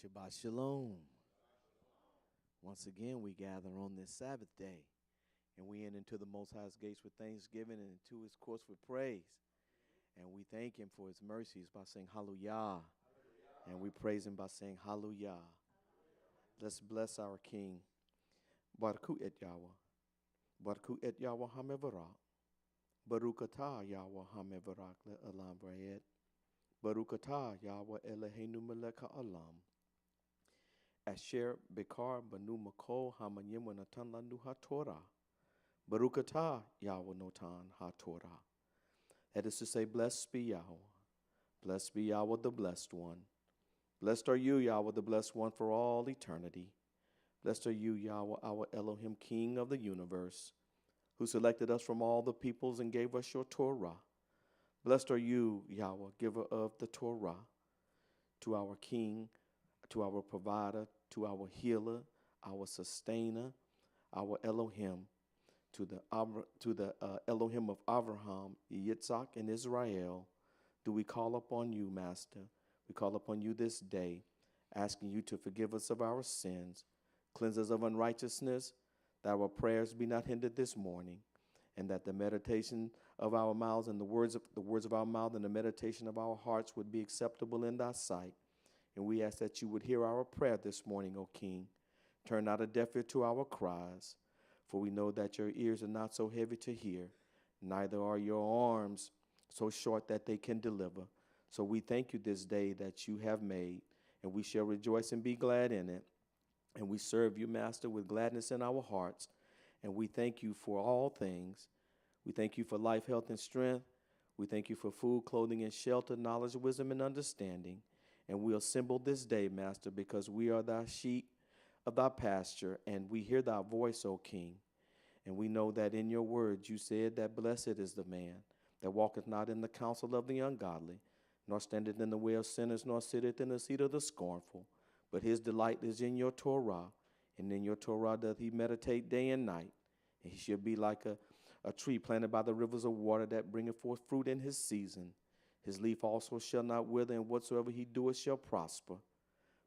Shabbat Shalom. Once again, we gather on this Sabbath day, and we enter into the Most High's gates with thanksgiving and into his courts with praise. And we thank him for his mercies by saying hallelujah. And we praise him by saying hallelujah. Let's bless our King. Baruch et Yahweh. Baruch et Yahweh hamevarach. Baruch atah Yahweh hamevarach le'elam v'ayet. Baruch atah Yahweh Eloheinu melech ha'olam. Asher bekar banu makol hamanyim v'natan lanu ha'torah. Baruch atah Yahweh notan ha'torah. That is to say, blessed be Yahweh. Blessed be Yahweh the blessed one. Blessed are you, Yahweh the blessed one, for all eternity. Blessed are you, Yahweh, our Elohim, King of the universe, who selected us from all the peoples and gave us your Torah. Blessed are you, Yahweh, giver of the Torah, to our King, to our provider, to our healer, our sustainer, our Elohim, to the Elohim of Abraham, Yitzhak, and Israel. Do we call upon you, Master? We call upon you this day, asking you to forgive us of our sins, cleanse us of unrighteousness, that our prayers be not hindered this morning, and that the meditation of our mouths and the words of our mouth and the meditation of our hearts would be acceptable in thy sight. And we ask that you would hear our prayer this morning, O King. Turn not a deaf ear to our cries, for we know that your ears are not so heavy to hear, neither are your arms so short that they can deliver. So we thank you this day that you have made, and we shall rejoice and be glad in it. And we serve you, Master, with gladness in our hearts. And we thank you for all things. We thank you for life, health, and strength. We thank you for food, clothing, and shelter, knowledge, wisdom, and understanding. And we assemble this day, Master, because we are thy sheep of thy pasture, and we hear thy voice, O King. And we know that in your words you said that blessed is the man that walketh not in the counsel of the ungodly, nor standeth in the way of sinners, nor sitteth in the seat of the scornful. But his delight is in your Torah, and in your Torah doth he meditate day and night. And he shall be like a tree planted by the rivers of water that bringeth forth fruit in his season. His leaf also shall not wither, and whatsoever he doeth shall prosper.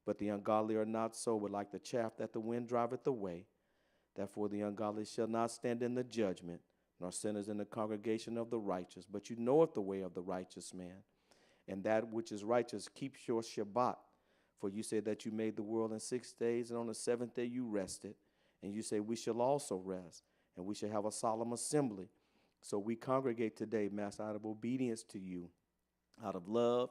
But the ungodly are not so, but like the chaff that the wind driveth away. Therefore the ungodly shall not stand in the judgment, nor sinners in the congregation of the righteous. But you knoweth the way of the righteous man, and that which is righteous keeps your Shabbat. For you say that you made the world in 6 days, and on the seventh day you rested. And you say we shall also rest, and we shall have a solemn assembly. So we congregate today, Master, out of obedience to you, out of love,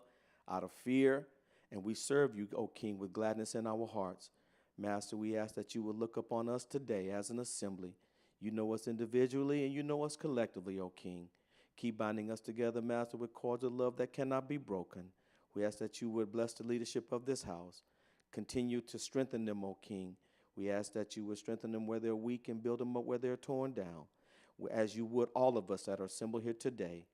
out of fear, and we serve you, O King, with gladness in our hearts. Master, we ask that you will look upon us today as an assembly. You know us individually, and you know us collectively, O King. Keep binding us together, Master, with cords of love that cannot be broken. We ask that you would bless the leadership of this house. Continue to strengthen them, O King. We ask that you would strengthen them where they're weak and build them up where they're torn down, as you would all of us that are assembled here today.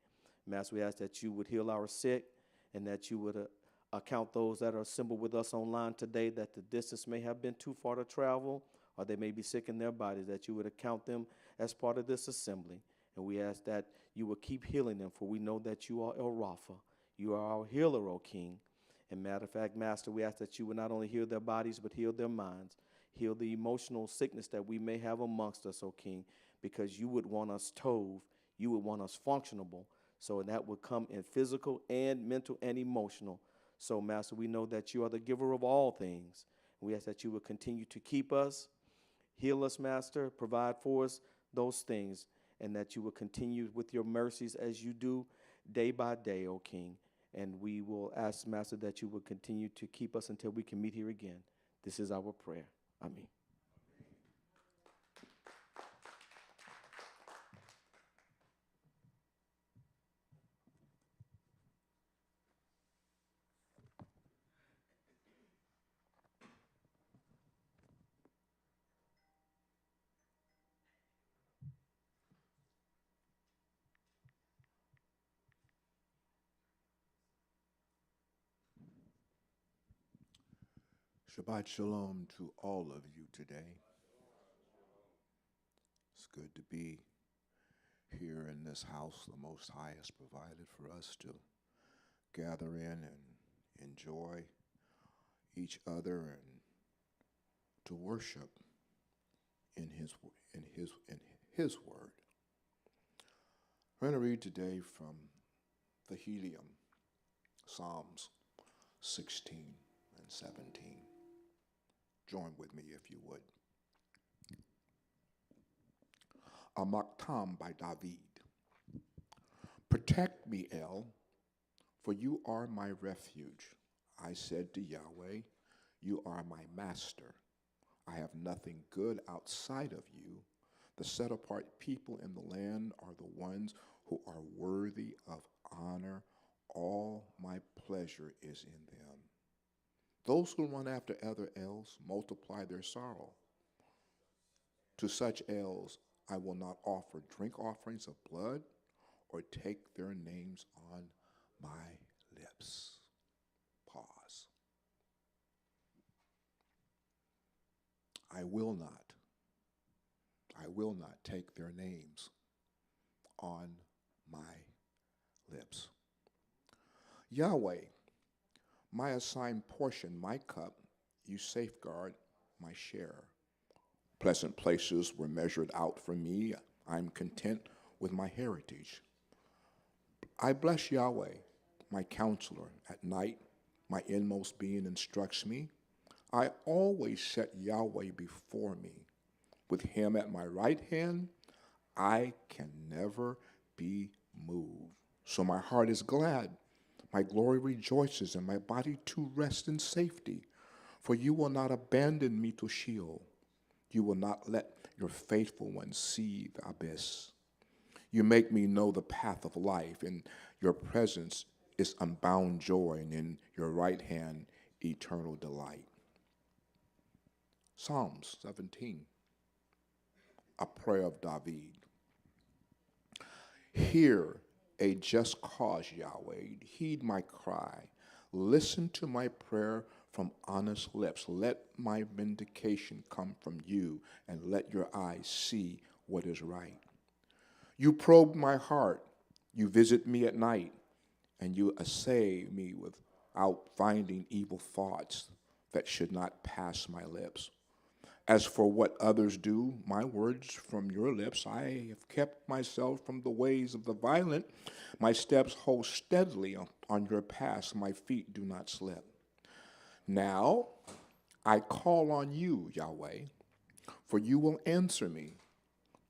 Master, we ask that you would heal our sick, and that you would account those that are assembled with us online today, that the distance may have been too far to travel, or they may be sick in their bodies, that you would account them as part of this assembly. And we ask that you will keep healing them, for we know that you are El Rapha. You are our healer, O King. And matter of fact, Master, we ask that you would not only heal their bodies, but heal their minds. Heal the emotional sickness that we may have amongst us, O King, because you would want us tov, you would want us functionable. So that would come in physical and mental and emotional. So, Master, we know that you are the giver of all things. We ask that you would continue to keep us, heal us, Master, provide for us those things, and that you will continue with your mercies as you do day by day, O King. And we will ask, Master, that you will continue to keep us until we can meet here again. This is our prayer. Amen. Shabbat Shalom to all of you today. It's good to be here in this house the Most High has provided for us to gather in and enjoy each other and to worship in his word. We're going to read today from the Helium, Psalms 16 and 17. Join with me if you would. A Maktam by David. Protect me, El, for you are my refuge. I said to Yahweh, you are my master. I have nothing good outside of you. The set-apart people in the land are the ones who are worthy of honor. All my pleasure is in them. Those who run after other Els multiply their sorrow. To such Els I will not offer drink offerings of blood or take their names on my lips. Pause. I will not take their names on my lips. Yahweh, my assigned portion, my cup, you safeguard my share. Pleasant places were measured out for me. I'm content with my heritage. I bless Yahweh, my counselor. At night, my inmost being instructs me. I always set Yahweh before me. With him at my right hand, I can never be moved. So my heart is glad. My glory rejoices, and my body too rests in safety. For you will not abandon me to Sheol. You will not let your faithful one see the abyss. You make me know the path of life. In your presence is unbound joy, and in your right hand, eternal delight. Psalms 17, a prayer of David. Hear a just cause, Yahweh. Heed my cry. Listen to my prayer from honest lips. Let my vindication come from you, and let your eyes see what is right. You probe my heart. You visit me at night, and you assay me without finding evil thoughts that should not pass my lips. As for what others do, my words from your lips, I have kept myself from the ways of the violent. My steps hold steadily on your paths. My feet do not slip. Now I call on you, Yahweh, for you will answer me.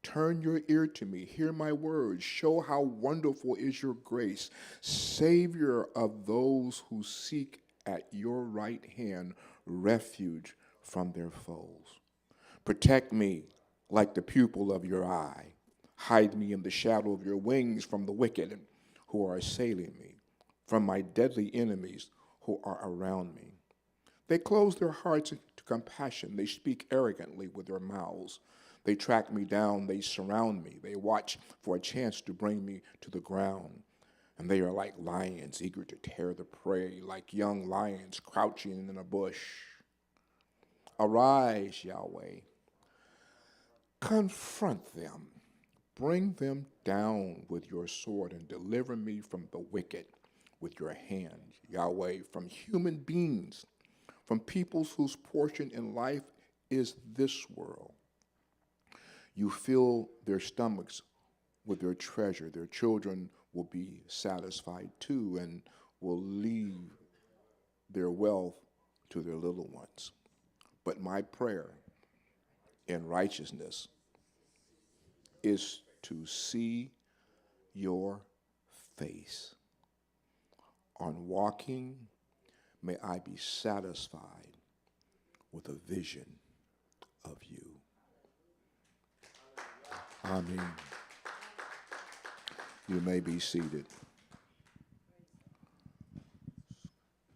Turn your ear to me. Hear my words. Show how wonderful is your grace. Savior of those who seek at your right hand refuge from their foes. Protect me like the pupil of your eye. Hide me in the shadow of your wings from the wicked who are assailing me, from my deadly enemies who are around me. They close their hearts to compassion. They speak arrogantly with their mouths. They track me down. They surround me. They watch for a chance to bring me to the ground. And they are like lions eager to tear the prey, like young lions crouching in a bush. Arise, Yahweh. Confront them. Bring them down with your sword and deliver me from the wicked with your hand, Yahweh, from human beings, from peoples whose portion in life is this world. You fill their stomachs with their treasure. Their children will be satisfied too and will leave their wealth to their little ones. But my prayer in righteousness is to see your face. On walking, may I be satisfied with a vision of you. Amen. You may be seated.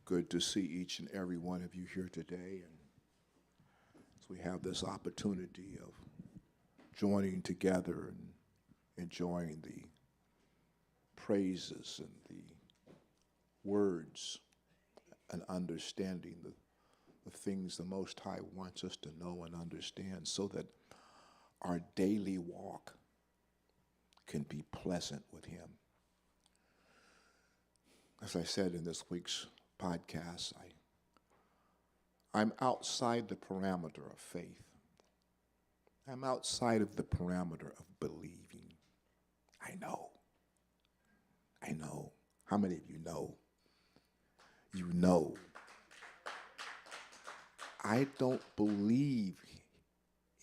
Good to see each and every one of you here today. And as we have this opportunity of joining together and enjoying the praises and the words and understanding the things the Most High wants us to know and understand so that our daily walk can be pleasant with Him. As I said in this week's podcast, I'm outside the parameter of faith. I'm outside of the parameter of believing. I know. I know. How many of you know? You know. I don't believe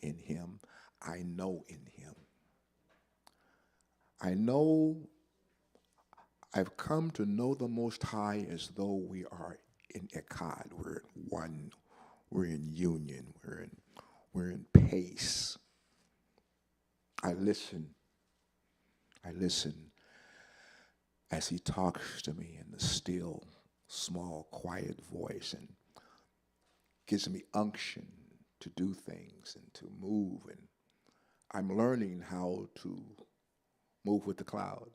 in him. I know in him. I know, I've come to know the Most High as though we are in Echad. We're in one. We're in union. We're in pace. I listen as he talks to me in the still, small, quiet voice and gives me unction to do things and to move. And I'm learning how to move with the cloud.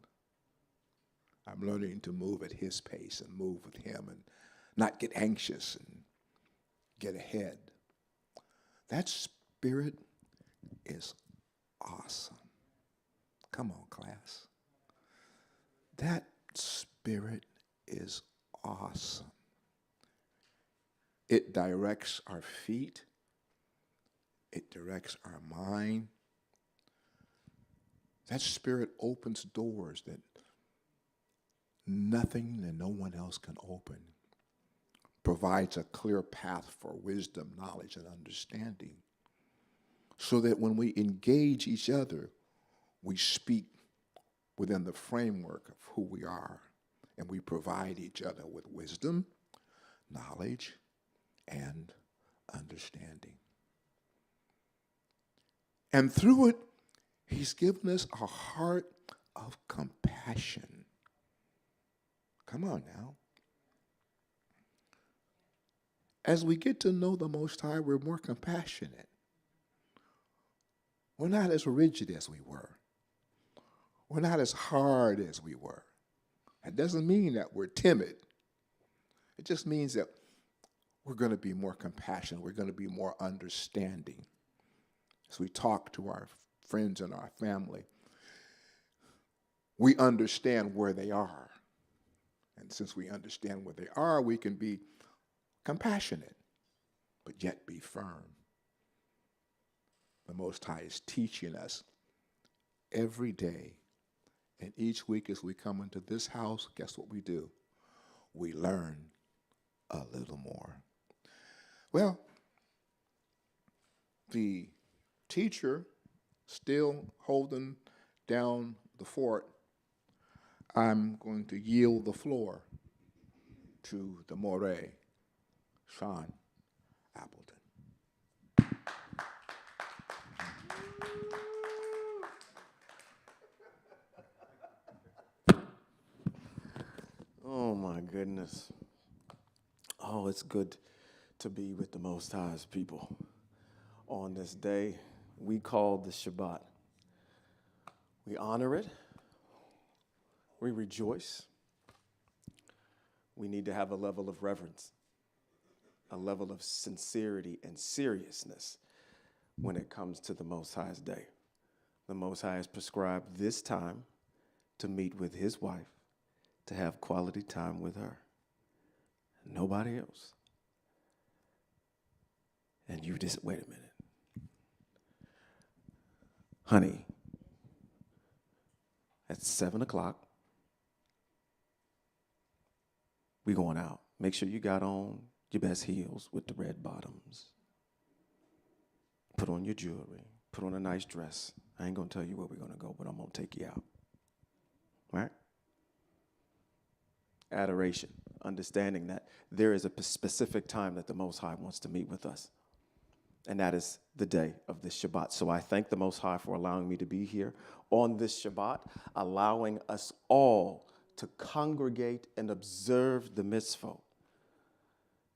I'm learning to move at his pace and move with him and not get anxious and get ahead. That spirit is awesome. Come on, class. That spirit is awesome. It directs our feet. It directs our mind. That spirit opens doors that nothing and no one else can open. Provides a clear path for wisdom, knowledge, and understanding. So that when we engage each other, we speak within the framework of who we are, and we provide each other with wisdom, knowledge, and understanding. And through it, he's given us a heart of compassion. Come on now. As we get to know the Most High, we're more compassionate. We're not as rigid as we were. We're not as hard as we were. That doesn't mean that we're timid. It just means that we're going to be more compassionate. We're going to be more understanding. As we talk to our friends and our family, we understand where they are. And since we understand where they are, we can be compassionate, but yet be firm. The Most High is teaching us every day. And each week as we come into this house, guess what we do? We learn a little more. Well, the teacher still holding down the fort, I'm going to yield the floor to the Moreh, Sean Appleton. Oh my goodness. Oh, it's good to be with the Most High's people on this day we call the Shabbat. We honor it. We rejoice. We need to have a level of reverence, a level of sincerity and seriousness when it comes to the Most High's day. The Most High has prescribed this time to meet with his wife, to have quality time with her. Nobody else. And you just, wait a minute. Honey, at 7 o'clock, we going out. Make sure you got on your best heels with the red bottoms. Put on your jewelry. Put on a nice dress. I ain't going to tell you where we're going to go, but I'm going to take you out. Right? Adoration, understanding that there is a specific time that the Most High wants to meet with us. And that is the day of this Shabbat. So I thank the Most High for allowing me to be here on this Shabbat, allowing us all to congregate and observe the mitzvot.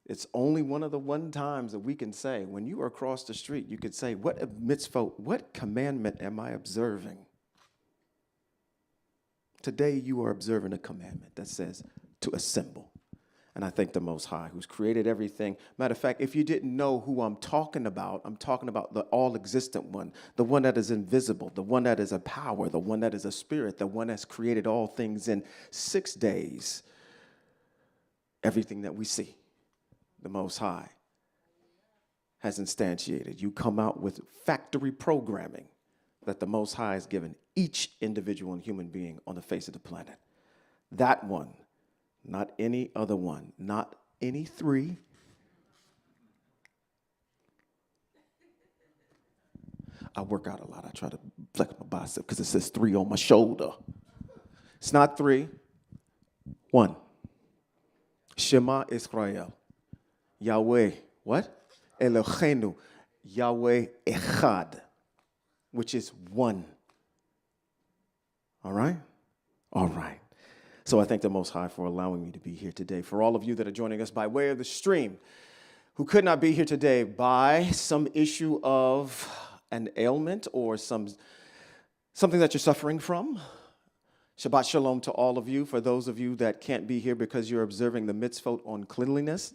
It's only one of the times that we can say, when you are across the street, you could say, what mitzvot, what commandment am I observing? Today you are observing a commandment that says to assemble. And I thank the Most High who's created everything. Matter of fact, if you didn't know who I'm talking about the all-existent one, the one that is invisible, the one that is a power, the one that is a spirit, the one that's created all things in 6 days. Everything that we see, the Most High has instantiated. You come out with factory programming that the Most High has given each individual and human being on the face of the planet. That one, not any other one, not any three. I work out a lot. I try to flex my bicep because it says 3 on my shoulder. It's not 3, 1. Shema Israel. Yahweh, what? Eloheinu. Yahweh Echad, which is one. All right? All right. So I thank the Most High for allowing me to be here today. For all of you that are joining us by way of the stream, who could not be here today by some issue of an ailment or something that you're suffering from, Shabbat Shalom to all of you. For those of you that can't be here because you're observing the mitzvot on cleanliness,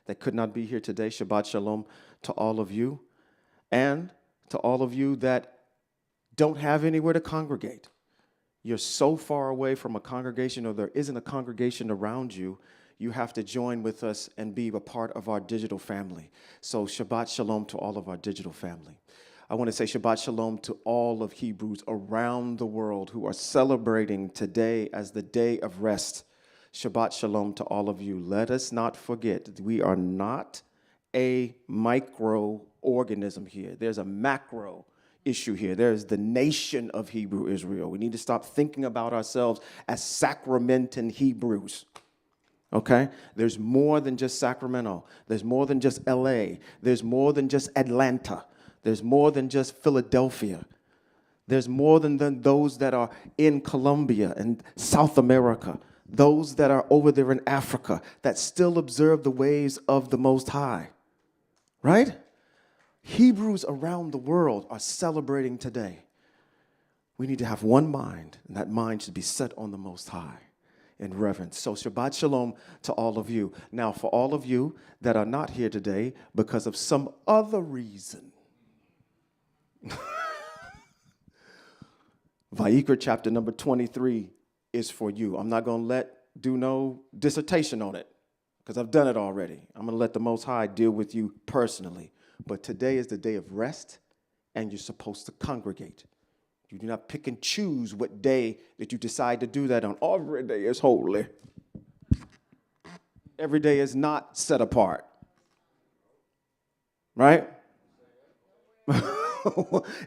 that could not be here today, Shabbat Shalom to all of you. And to all of you that don't have anywhere to congregate. You're so far away from a congregation, or there isn't a congregation around you, you have to join with us and be a part of our digital family. So Shabbat Shalom to all of our digital family. I want to say Shabbat Shalom to all of Hebrews around the world who are celebrating today as the day of rest. Shabbat Shalom to all of you. Let us not forget that we are not a microorganism here. There's a macro issue here. There's the nation of Hebrew Israel. We need to stop thinking about ourselves as Sacramentan Hebrews. Okay? There's more than just Sacramento. There's more than just LA. There's more than just Atlanta. There's more than just Philadelphia. There's more than those that are in Colombia and South America, those that are over there in Africa that still observe the ways of the Most High. Right? Hebrews around the world are celebrating today. We need to have one mind, and that mind should be set on the Most High in reverence. So Shabbat Shalom to all of you. Now, for all of you that are not here today because of some other reason, Vayikra chapter number 23 is for you. I'm not going to do no dissertation on it because I've done it already. I'm going to let the Most High deal with you personally. But today is the day of rest, and you're supposed to congregate. You do not pick and choose what day that you decide to do that on. Every day is holy. Every day is not set apart. Right?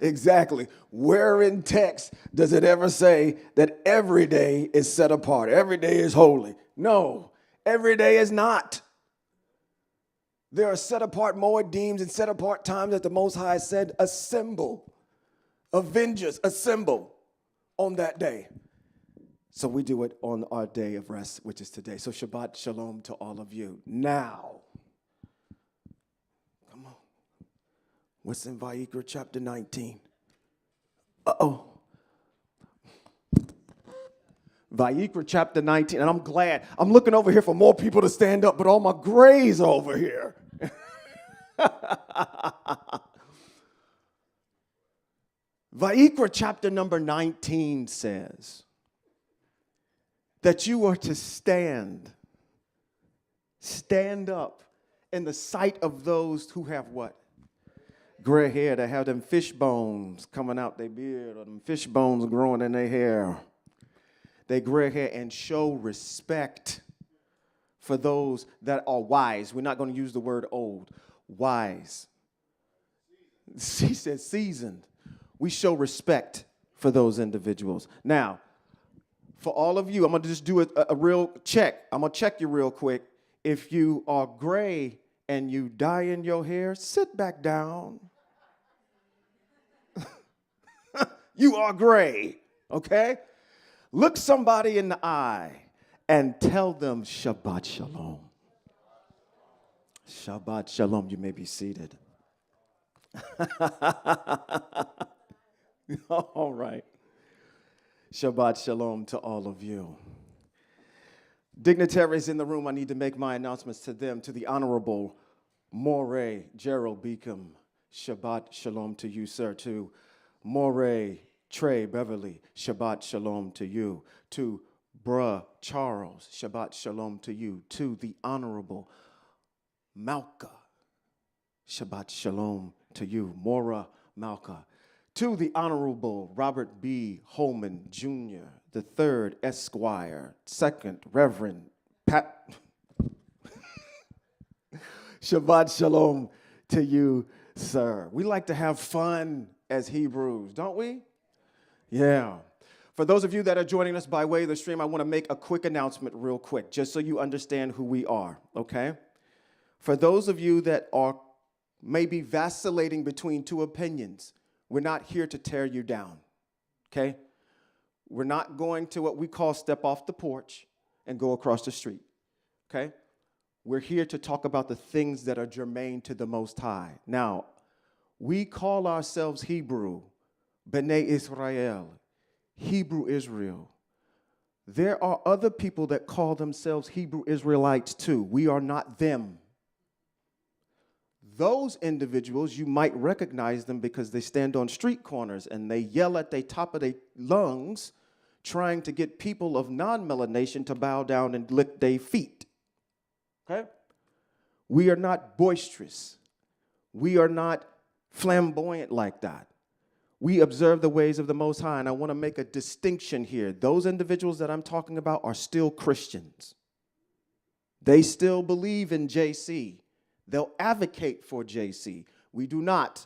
Exactly. Where in text does it ever say that every day is set apart? Every day is holy. No, every day is not. There are set apart moedim and set apart times that the Most High said, assemble. Avengers, assemble on that day. So we do it on our day of rest, which is today. So Shabbat Shalom to all of you. Now, come on. What's in Vayikra chapter 19? Uh-oh. Vayikra chapter 19, and I'm glad. I'm looking over here for more people to stand up, but all my grays are over here. Vayikra chapter number 19 says that you are to stand up in the sight of those who have what? Gray hair. They have them fish bones coming out their beard, or them fish bones growing in their hair. They gray hair, and show respect for those that are wise. We're not going to use the word old. Wise. She said seasoned. We show respect for those individuals. Now, for all of you, I'm going to just do a real check. I'm going to check you real quick. If you are gray and you dye in your hair, sit back down. You are gray, okay? Look somebody in the eye and tell them Shabbat Shalom. Shabbat Shalom. You may be seated. All right. Shabbat Shalom to all of you. Dignitaries in the room, I need to make my announcements to them. To the Honorable Moray Gerald Beacom, Shabbat Shalom to you, sir. To Moray Trey Beverly, Shabbat Shalom to you. To Bruh Charles, Shabbat Shalom to you. To the Honorable Malka, Shabbat Shalom to you, Mora Malka. To the Honorable Robert B. Holman, Jr., the third Esquire, second Reverend Pat. Shabbat Shalom to you, sir. We like to have fun as Hebrews, don't we? Yeah. For those of you that are joining us by way of the stream, I want to make a quick announcement real quick, just so you understand who we are, okay? For those of you that are maybe vacillating between two opinions, we're not here to tear you down, okay? We're not going to what we call step off the porch and go across the street, okay? We're here to talk about the things that are germane to the Most High. Now, we call ourselves Hebrew, B'nai Israel, Hebrew Israel. There are other people that call themselves Hebrew Israelites too. We are not them. Those individuals, you might recognize them because they stand on street corners and they yell at the top of their lungs, trying to get people of non-melanation to bow down and lick their feet. Okay? We are not boisterous. We are not flamboyant like that. We observe the ways of the Most High, and I want to make a distinction here. Those individuals that I'm talking about are still Christians. They still believe in JC. They'll advocate for JC. We do not.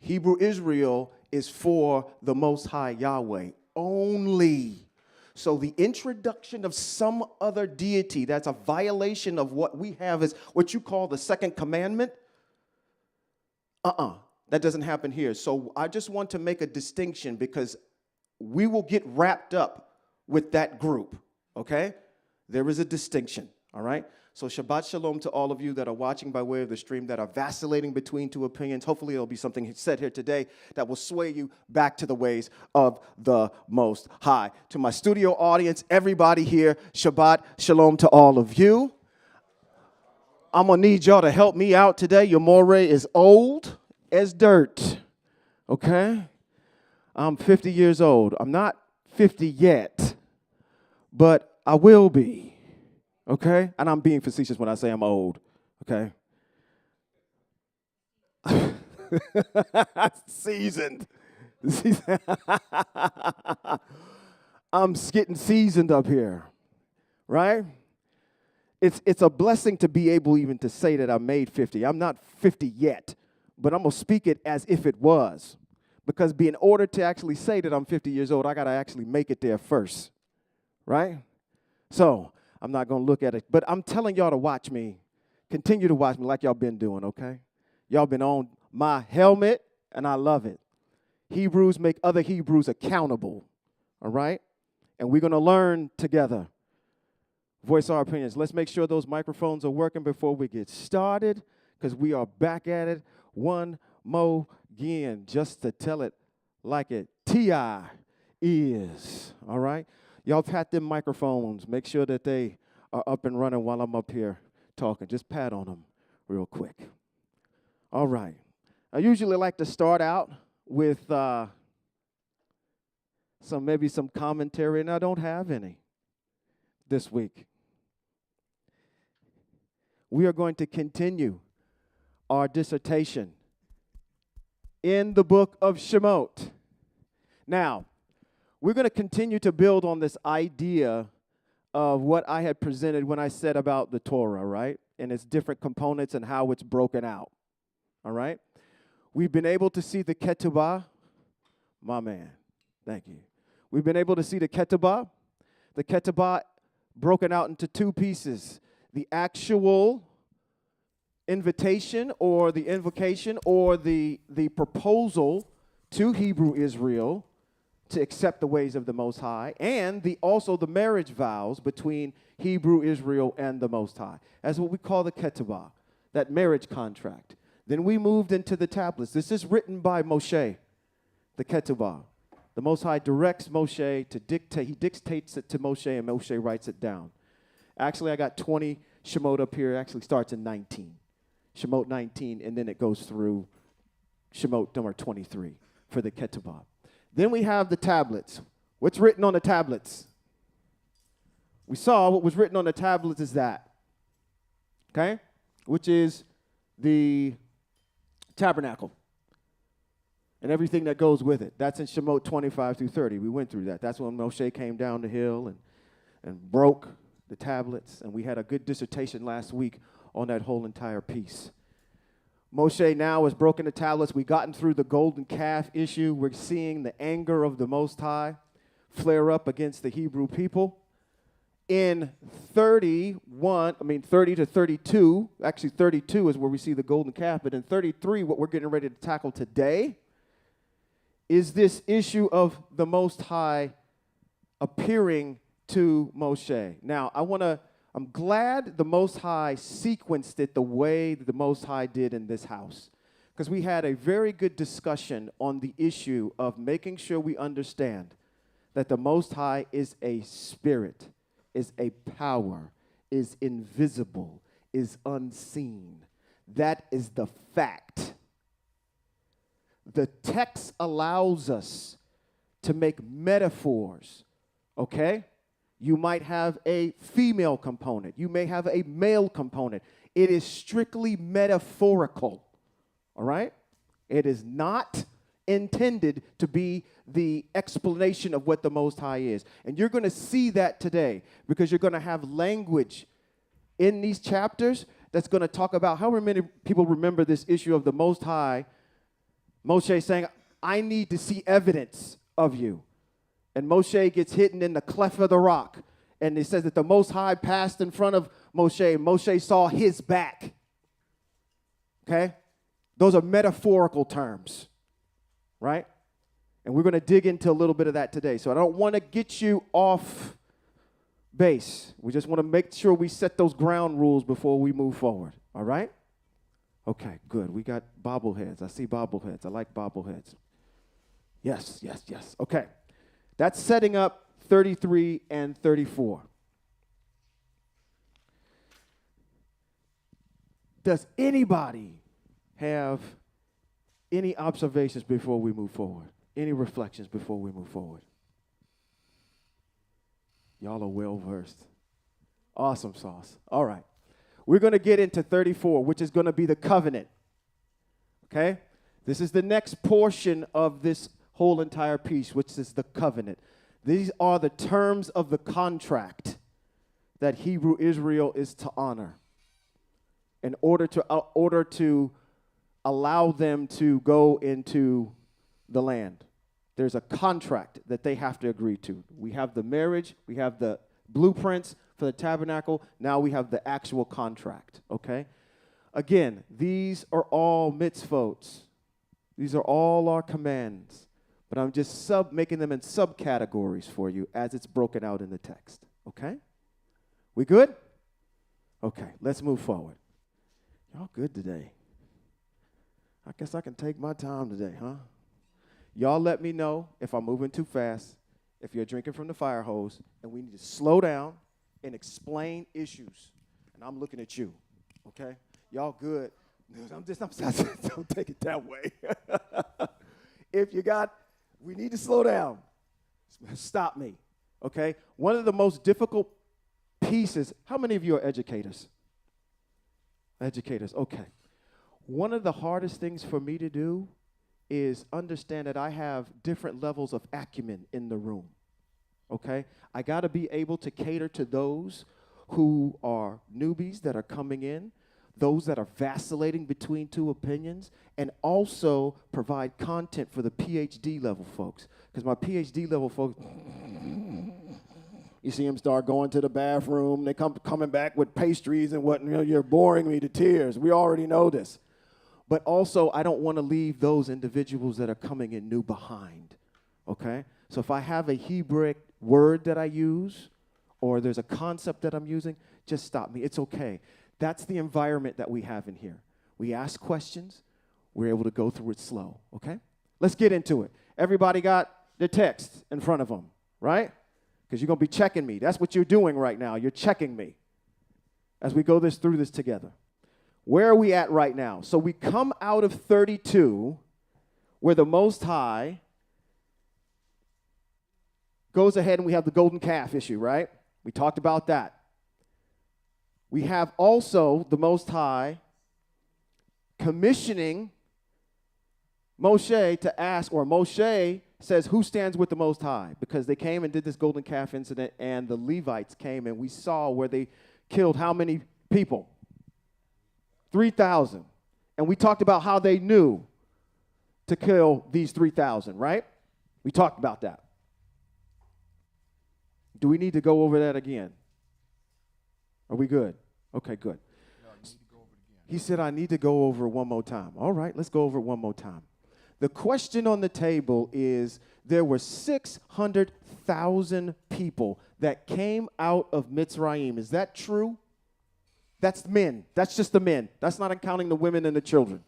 Hebrew Israel is for the Most High Yahweh only. So the introduction of some other deity that's a violation of what we have is what you call the second commandment. That doesn't happen here. So I just want to make a distinction because we will get wrapped up with that group, okay? There is a distinction, all right? So Shabbat Shalom to all of you that are watching by way of the stream that are vacillating between two opinions. Hopefully there'll be something said here today that will sway you back to the ways of the Most High. To my studio audience, everybody here, Shabbat Shalom to all of you. I'm going to need y'all to help me out today. Your moray is old as dirt, okay? I'm 50 years old. I'm not 50 yet, but I will be. Okay? And I'm being facetious when I say I'm old. Okay? Seasoned. I'm getting seasoned up here. Right? It's a blessing to be able even to say that I made 50. I'm not 50 yet, but I'm going to speak it as if it was. Because in order to actually say that I'm 50 years old, I got to actually make it there first. Right? So, I'm not going to look at it, but I'm telling y'all to watch me. Continue to watch me like y'all been doing, okay? Y'all been on my helmet, and I love it. Hebrews make other Hebrews accountable, all right? And we're going to learn together. Voice our opinions. Let's make sure those microphones are working before we get started, because we are back at it one more again, just to tell it like it T.I. is, all right? Y'all pat them microphones. Make sure that they are up and running while I'm up here talking. Just pat on them real quick. All right. I usually like to start out with maybe some commentary, and I don't have any this week. We are going to continue our dissertation in the book of Shemote. Now, we're going to continue to build on this idea of what I had presented when I said about the Torah, right? And its different components and how it's broken out, all right? We've been able to see the ketubah. My man, thank you. We've been able to see the ketubah broken out into two pieces. The actual invitation or the invocation or the proposal to Hebrew Israel to accept the ways of the Most High, and also the marriage vows between Hebrew Israel and the Most High. That's what we call the ketubah, that marriage contract. Then we moved into the tablets. This is written by Moshe, the ketubah. The Most High directs Moshe to dictate. He dictates it to Moshe, and Moshe writes it down. Actually, I got 20 Shemote up here. It actually starts in 19. Shemote 19, and then it goes through Shemote number 23 for the ketubah. Then we have the tablets. What's written on the tablets? We saw what was written on the tablets is that, okay? Which is the tabernacle and everything that goes with it. That's in Shemote 25 through 30. We went through that. That's when Moshe came down the hill and broke the tablets, and we had a good dissertation last week on that whole entire piece. Moshe now has broken the tablets. We've gotten through the golden calf issue. We're seeing the anger of the Most High flare up against the Hebrew people. In 30 to 32, actually 32 is where we see the golden calf, but in 33, what we're getting ready to tackle today is this issue of the Most High appearing to Moshe. Now, I'm glad the Most High sequenced it the way that the Most High did in this house, because we had a very good discussion on the issue of making sure we understand that the Most High is a spirit, is a power, is invisible, is unseen. That is the fact. The text allows us to make metaphors, okay? You might have a female component. You may have a male component. It is strictly metaphorical, all right? It is not intended to be the explanation of what the Most High is. And you're going to see that today, because you're going to have language in these chapters that's going to talk about how many people remember this issue of the Most High, Moshe saying, I need to see evidence of you. And Moshe gets hidden in the cleft of the rock. And it says that the Most High passed in front of Moshe. Moshe saw his back. Okay? Those are metaphorical terms, right? And we're going to dig into a little bit of that today. So I don't want to get you off base. We just want to make sure we set those ground rules before we move forward. All right? Okay, good. We got bobbleheads. I see bobbleheads. I like bobbleheads. Yes. Okay. That's setting up 33 and 34. Does anybody have any observations before we move forward? Any reflections before we move forward? Y'all are well versed. Awesome sauce. All right. We're going to get into 34, which is going to be the covenant. Okay? This is the next portion of this whole entire piece, which is the covenant. These are the terms of the contract that Hebrew Israel is to honor in order to allow them to go into the land. There's a contract that they have to agree to. We have the marriage, we have the blueprints for the tabernacle, now we have the actual contract, okay? Again, these are all mitzvot. These are all our commands. But I'm just making them in subcategories for you as it's broken out in the text, okay? We good? Okay, let's move forward. Y'all good today? I guess I can take my time today, huh? Y'all let me know if I'm moving too fast, if you're drinking from the fire hose, and we need to slow down and explain issues. And I'm looking at you, okay? Y'all good? I'm don't take it that way. We need to slow down. Stop me, okay? One of the most difficult pieces, how many of you are educators? Educators, okay. One of the hardest things for me to do is understand that I have different levels of acumen in the room, okay? I got to be able to cater to those who are newbies that are coming in, those that are vacillating between two opinions, and also provide content for the PhD level folks. Because my PhD level folks, you see them start going to the bathroom, they coming back with pastries and what, you're boring me to tears. We already know this. But also, I don't want to leave those individuals that are coming in new behind, okay? So if I have a Hebrew word that I use, or there's a concept that I'm using, just stop me. It's okay. That's the environment that we have in here. We ask questions. We're able to go through it slow, okay? Let's get into it. Everybody got the text in front of them, right? Because you're going to be checking me. That's what you're doing right now. You're checking me as we go through this together. Where are we at right now? So we come out of 32, where the Most High goes ahead and we have the golden calf issue, right? We talked about that. We have also the Most High commissioning Moshe to ask, or Moshe says, who stands with the Most High? Because they came and did this golden calf incident, and the Levites came, and we saw where they killed how many people? 3,000. And we talked about how they knew to kill these 3,000, right? We talked about that. Do we need to go over that again? Are we good? Okay, good. No, you need to go over it again. He said, I need to go over it one more time. All right, let's go over it one more time. The question on the table is, there were 600,000 people that came out of Mitzrayim. Is that true? That's men. That's just the men. That's not counting the women and the children.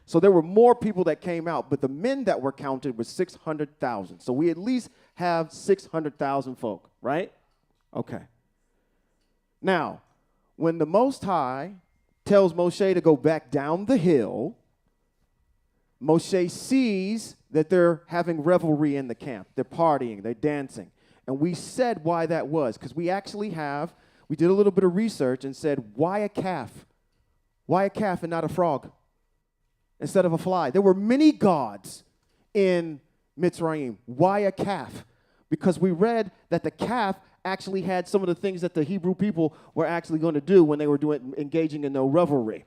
So there were more people that came out, but the men that were counted was 600,000. So we at least have 600,000 folk, right? Okay. Now, when the Most High tells Moshe to go back down the hill, Moshe sees that they're having revelry in the camp. They're partying, they're dancing. And we said why that was, because we did a little bit of research and said, why a calf? Why a calf and not a frog instead of a fly? There were many gods in Mitzrayim. Why a calf? Because we read that the calf actually had some of the things that the Hebrew people were actually going to do when they were engaging in their revelry.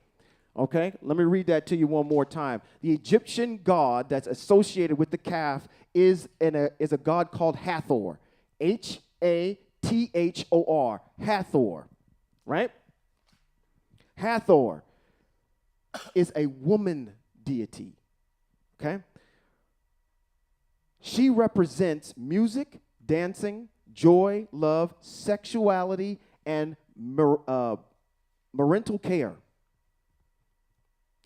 Okay, let me read that to you one more time. The Egyptian god that's associated with the calf is a god called Hathor, Hathor, Hathor, right? Hathor is a woman deity, okay? She represents music, dancing, joy, love, sexuality, and parental care.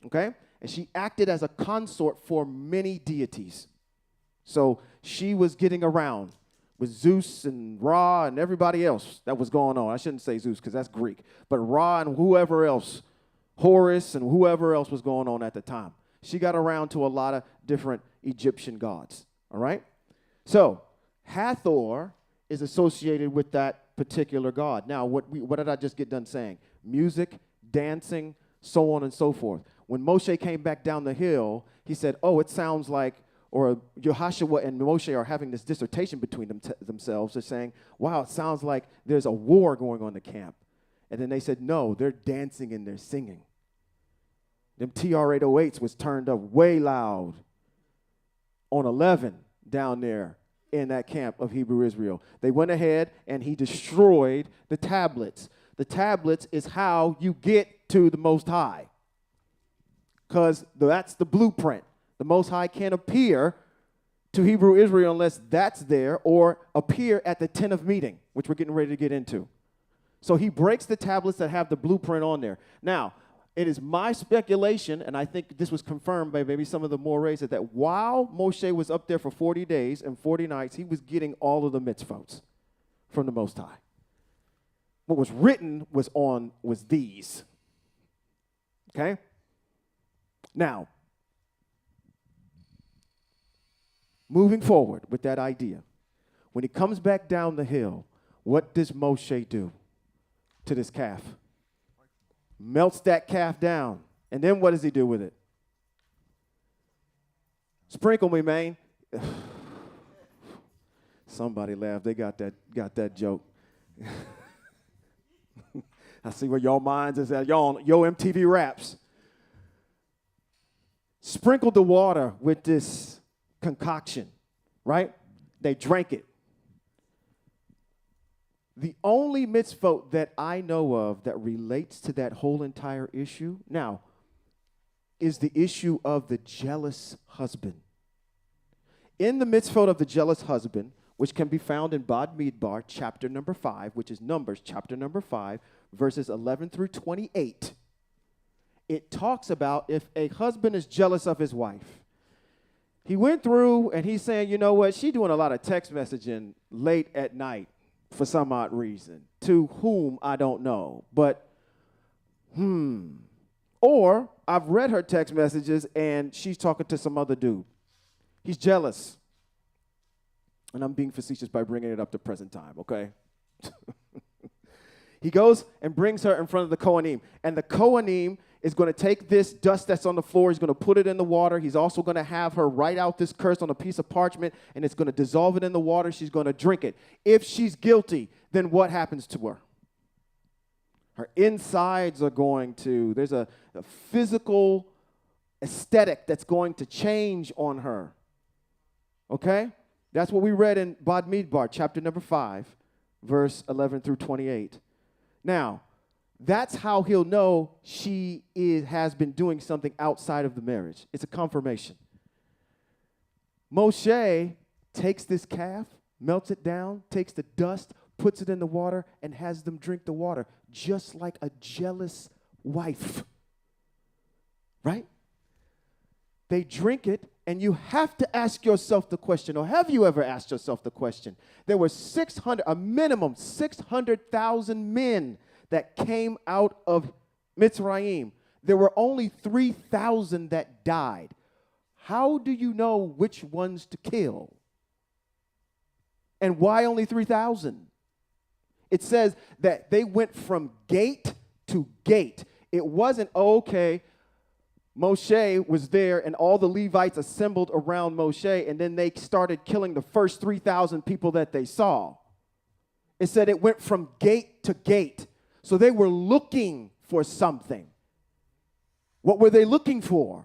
Okay? And she acted as a consort for many deities. So she was getting around with Zeus and Ra and everybody else that was going on. I shouldn't say Zeus because that's Greek. But Ra and whoever else, Horus and whoever else was going on at the time. She got around to a lot of different Egyptian gods. All right? So Hathor is associated with that particular god. Now, what did I just get done saying? Music, dancing, so on and so forth. When Moshe came back down the hill, he said, oh, it sounds like, or Yehoshua and Moshe are having this dissertation between themselves. They're saying, wow, it sounds like there's a war going on in the camp. And then they said, no, they're dancing and they're singing. Them TR-808s was turned up way loud on 11 down there in that camp of Hebrew Israel. They went ahead and he destroyed the tablets. The tablets is how you get to the Most High, because that's the blueprint. The Most High can't appear to Hebrew Israel unless that's there, or appear at the tent of meeting, which we're getting ready to get into. So he breaks the tablets that have the blueprint on there. Now, it is my speculation, and I think this was confirmed by maybe some of the Morays, that while Moshe was up there for 40 days and 40 nights, he was getting all of the mitzvot from the Most High. What was written was these. Okay? Now, moving forward with that idea, when he comes back down the hill, what does Moshe do to this calf? Melts that calf down. And then what does he do with it? Sprinkle me, man. Somebody laughed. They got that joke. I see where y'all minds is at. Y'all on Yo MTV Raps. Sprinkled the water with this concoction, right? They drank it. The only mitzvot that I know of that relates to that whole entire issue now is the issue of the jealous husband. In the mitzvot of the jealous husband, which can be found in Bad Midbar, chapter number 5, which is Numbers, chapter number 5, verses 11 through 28, it talks about if a husband is jealous of his wife. He went through and he's saying, you know what, she's doing a lot of text messaging late at night for some odd reason, to whom I don't know, but or I've read her text messages and she's talking to some other dude. He's jealous. And I'm being facetious by bringing it up to present time, okay? He goes and brings her in front of the Kohanim. And the Kohanim is going to take this dust that's on the floor. He's going to put it in the water. He's also going to have her write out this curse on a piece of parchment, and it's going to dissolve it in the water. She's going to drink it. If she's guilty, then what happens to her? Her insides are going to, there's a physical aesthetic that's going to change on her. Okay? That's what we read in Bamidbar, chapter number 5, verse 11 through 28. Now, that's how he'll know she has been doing something outside of the marriage. It's a confirmation. Moshe takes this calf, melts it down, takes the dust, puts it in the water, and has them drink the water, just like a jealous wife. Right? They drink it, and you have to ask yourself the question, or have you ever asked yourself the question? There were a minimum 600,000 men that came out of Mitzrayim. There were only 3,000 that died. How do you know which ones to kill? And why only 3,000? It says that they went from gate to gate. It wasn't, okay, Moshe was there and all the Levites assembled around Moshe, and then they started killing the first 3,000 people that they saw. It said it went from gate to gate. So they were looking for something. What were they looking for?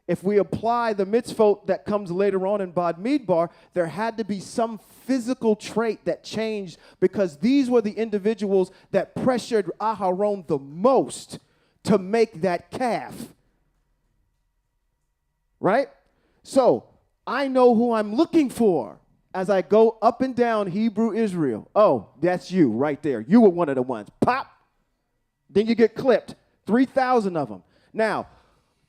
If we apply the mitzvot that comes later on in Bamidbar, there had to be some physical trait that changed, because these were the individuals that pressured Aharon the most to make that calf. Right? So I know who I'm looking for as I go up and down Hebrew Israel. Oh, that's you right there. You were one of the ones. Pop. Then you get clipped. 3,000 of them. Now,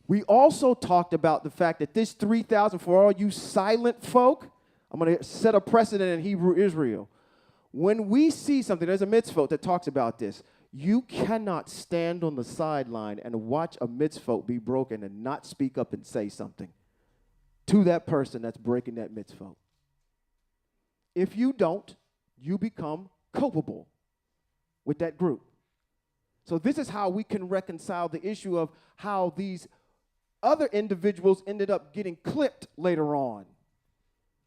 we also talked about the fact that this 3,000, for all you silent folk, I'm going to set a precedent in Hebrew Israel. When we see something, there's a mitzvot that talks about this. You cannot stand on the sideline and watch a mitzvot be broken and not speak up and say something to that person that's breaking that mitzvot. If you don't, you become culpable with that group. So this is how we can reconcile the issue of how these other individuals ended up getting clipped later on.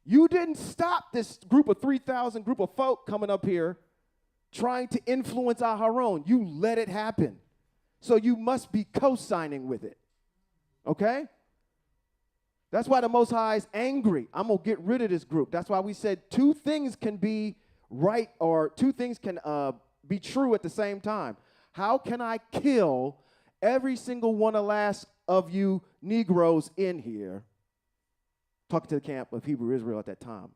You didn't stop this group of 3,000 group of folk coming up here trying to influence Aharon. You let it happen. So you must be co-signing with it. Okay? That's why the Most High is angry. I'm going to get rid of this group. That's why we said two things can be right, or two things can be true at the same time. How can I kill every single one of you Negroes in here, talking to the camp of Hebrew Israel at that time,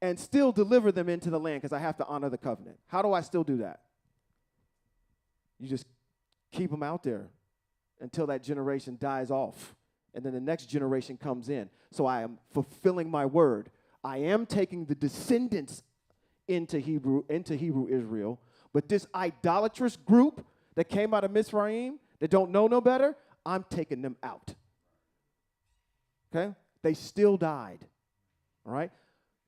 and still deliver them into the land, because I have to honor the covenant? How do I still do that? You just keep them out there until that generation dies off, and then the next generation comes in. So I am fulfilling my word. I am taking the descendants into Hebrew Israel, but this idolatrous group that came out of Mitzrayim that don't know no better, I'm taking them out. Okay? They still died. All right?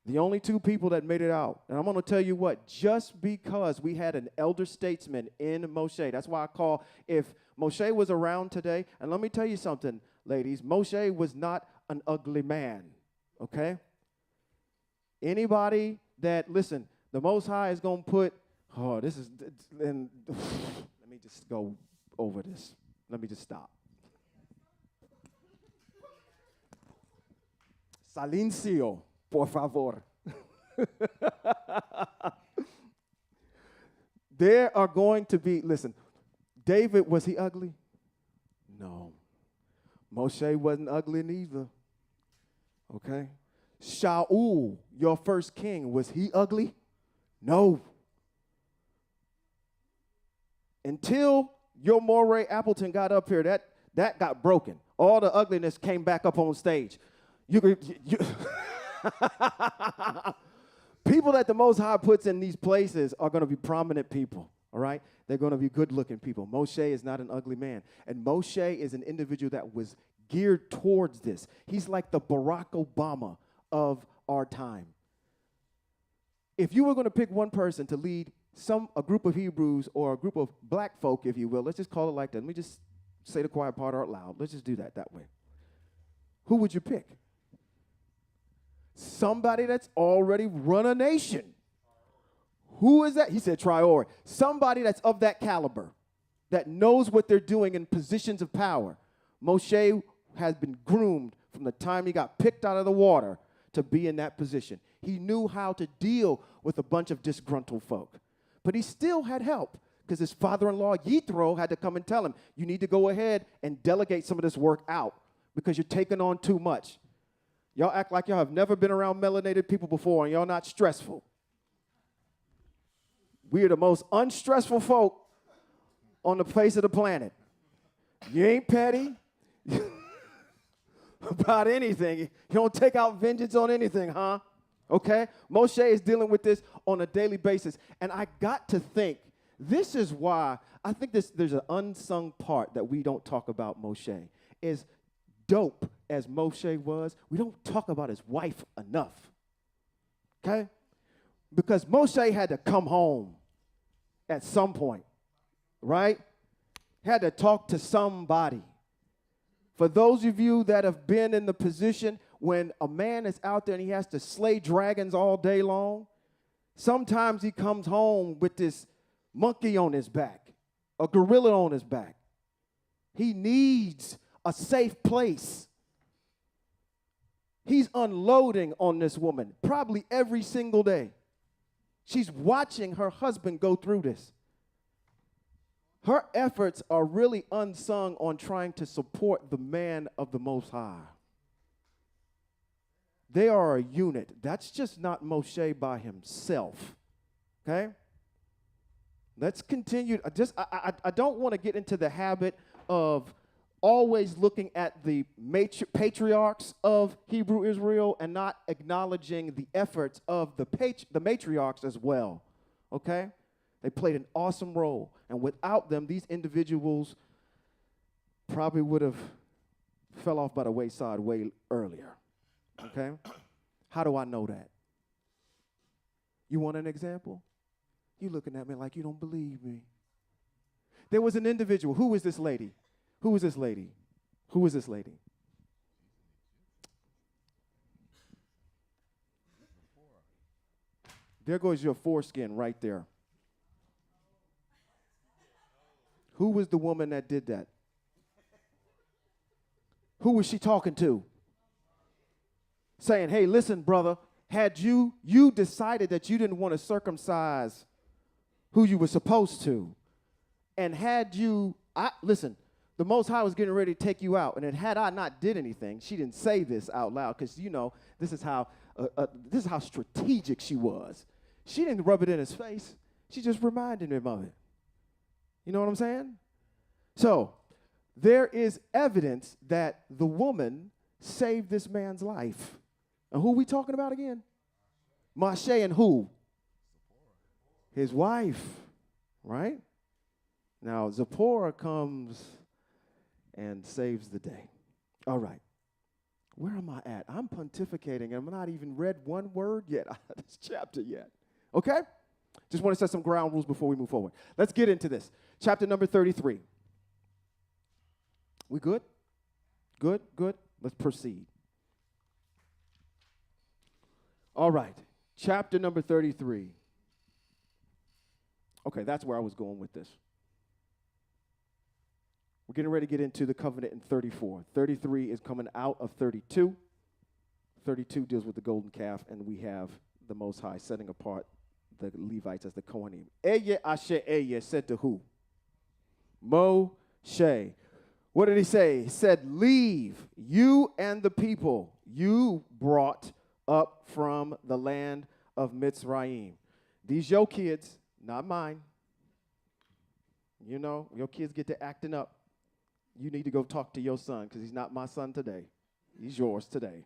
The only two people that made it out. And I'm going to tell you what, just because we had an elder statesman in Moshe, that's why I call, if Moshe was around today, and let me tell you something, ladies, Moshe was not an ugly man, okay? Anybody that, listen, the Most High is going to put, and let me just go over this. Let me just stop. Silencio, por favor. There are going to be, listen, David, was he ugly? No. Moshe wasn't ugly neither. Okay? Shaul, your first king, was he ugly? No. Until your Moray Appleton got up here, that got broken. All the ugliness came back up on stage. People that the Most High puts in these places are going to be prominent people, all right? They're going to be good-looking people. Moshe is not an ugly man. And Moshe is an individual that was geared towards this. He's like the Barack Obama of our time. If you were going to pick one person to lead a group of Hebrews or a group of black folk, if you will, let's just call it like that. Let me just say the quiet part out loud. Let's just do that way. Who would you pick? Somebody that's already run a nation. Who is that? He said Traore. Somebody that's of that caliber, that knows what they're doing in positions of power. Moshe has been groomed from the time he got picked out of the water to be in that position. He knew how to deal with a bunch of disgruntled folk. But he still had help because his father-in-law, Yethro, had to come and tell him, you need to go ahead and delegate some of this work out because you're taking on too much. Y'all act like y'all have never been around melanated people before and y'all not stressful. We are the most unstressful folk on the face of the planet. You ain't petty about anything. You don't take out vengeance on anything, huh? Okay? Moshe is dealing with this on a daily basis. And I got to think, this is why I think there's an unsung part that we don't talk about Moshe. As dope as Moshe was, we don't talk about his wife enough. Okay? Because Moshe had to come home at some point, right? Had to talk to somebody. For those of you that have been in the position when a man is out there and he has to slay dragons all day long, sometimes he comes home with this monkey on his back, a gorilla on his back. He needs a safe place. He's unloading on this woman probably every single day. She's watching her husband go through this. Her efforts are really unsung on trying to support the man of the Most High. They are a unit. That's just not Moshe by himself. Okay? Let's continue. I don't want to get into the habit of always looking at the patriarchs of Hebrew Israel and not acknowledging the efforts of the matriarchs as well. Okay? They played an awesome role. And without them, these individuals probably would have fell off by the wayside way earlier. Okay? How do I know that? You want an example? You looking at me like you don't believe me. There was an individual. Who is this lady? Who is this lady? Who is this lady? There goes your foreskin right there. Who was the woman that did that? Who was she talking to? Saying, hey, listen, brother, had you decided that you didn't want to circumcise who you were supposed to, and had you, listen, the Most High was getting ready to take you out, and had I not did anything, she didn't say this out loud, because, you know, this is how strategic she was. She didn't rub it in his face. She just reminded him of it. You know what I'm saying? So, there is evidence that the woman saved this man's life. And who are we talking about again? Moshe and who? His wife, right? Now, Zipporah comes and saves the day. All right. Where am I at? I'm pontificating, and I'm not even read one word yet out of this chapter yet. Okay? Just want to set some ground rules before we move forward. Let's get into this. Chapter number 33. We good? Good, good. Let's proceed. All right. Chapter number 33. Okay, that's where I was going with this. We're getting ready to get into the covenant in 34. 33 is coming out of 32. 32 deals with the golden calf, and we have the Most High setting apart the Levites as the Kohanim. Eye Asher Eye said to who? Moshe. What did he say? He said, leave you and the people you brought up from the land of Mitzrayim. These your kids, not mine. You know, your kids get to acting up. You need to go talk to your son because he's not my son today. He's yours today.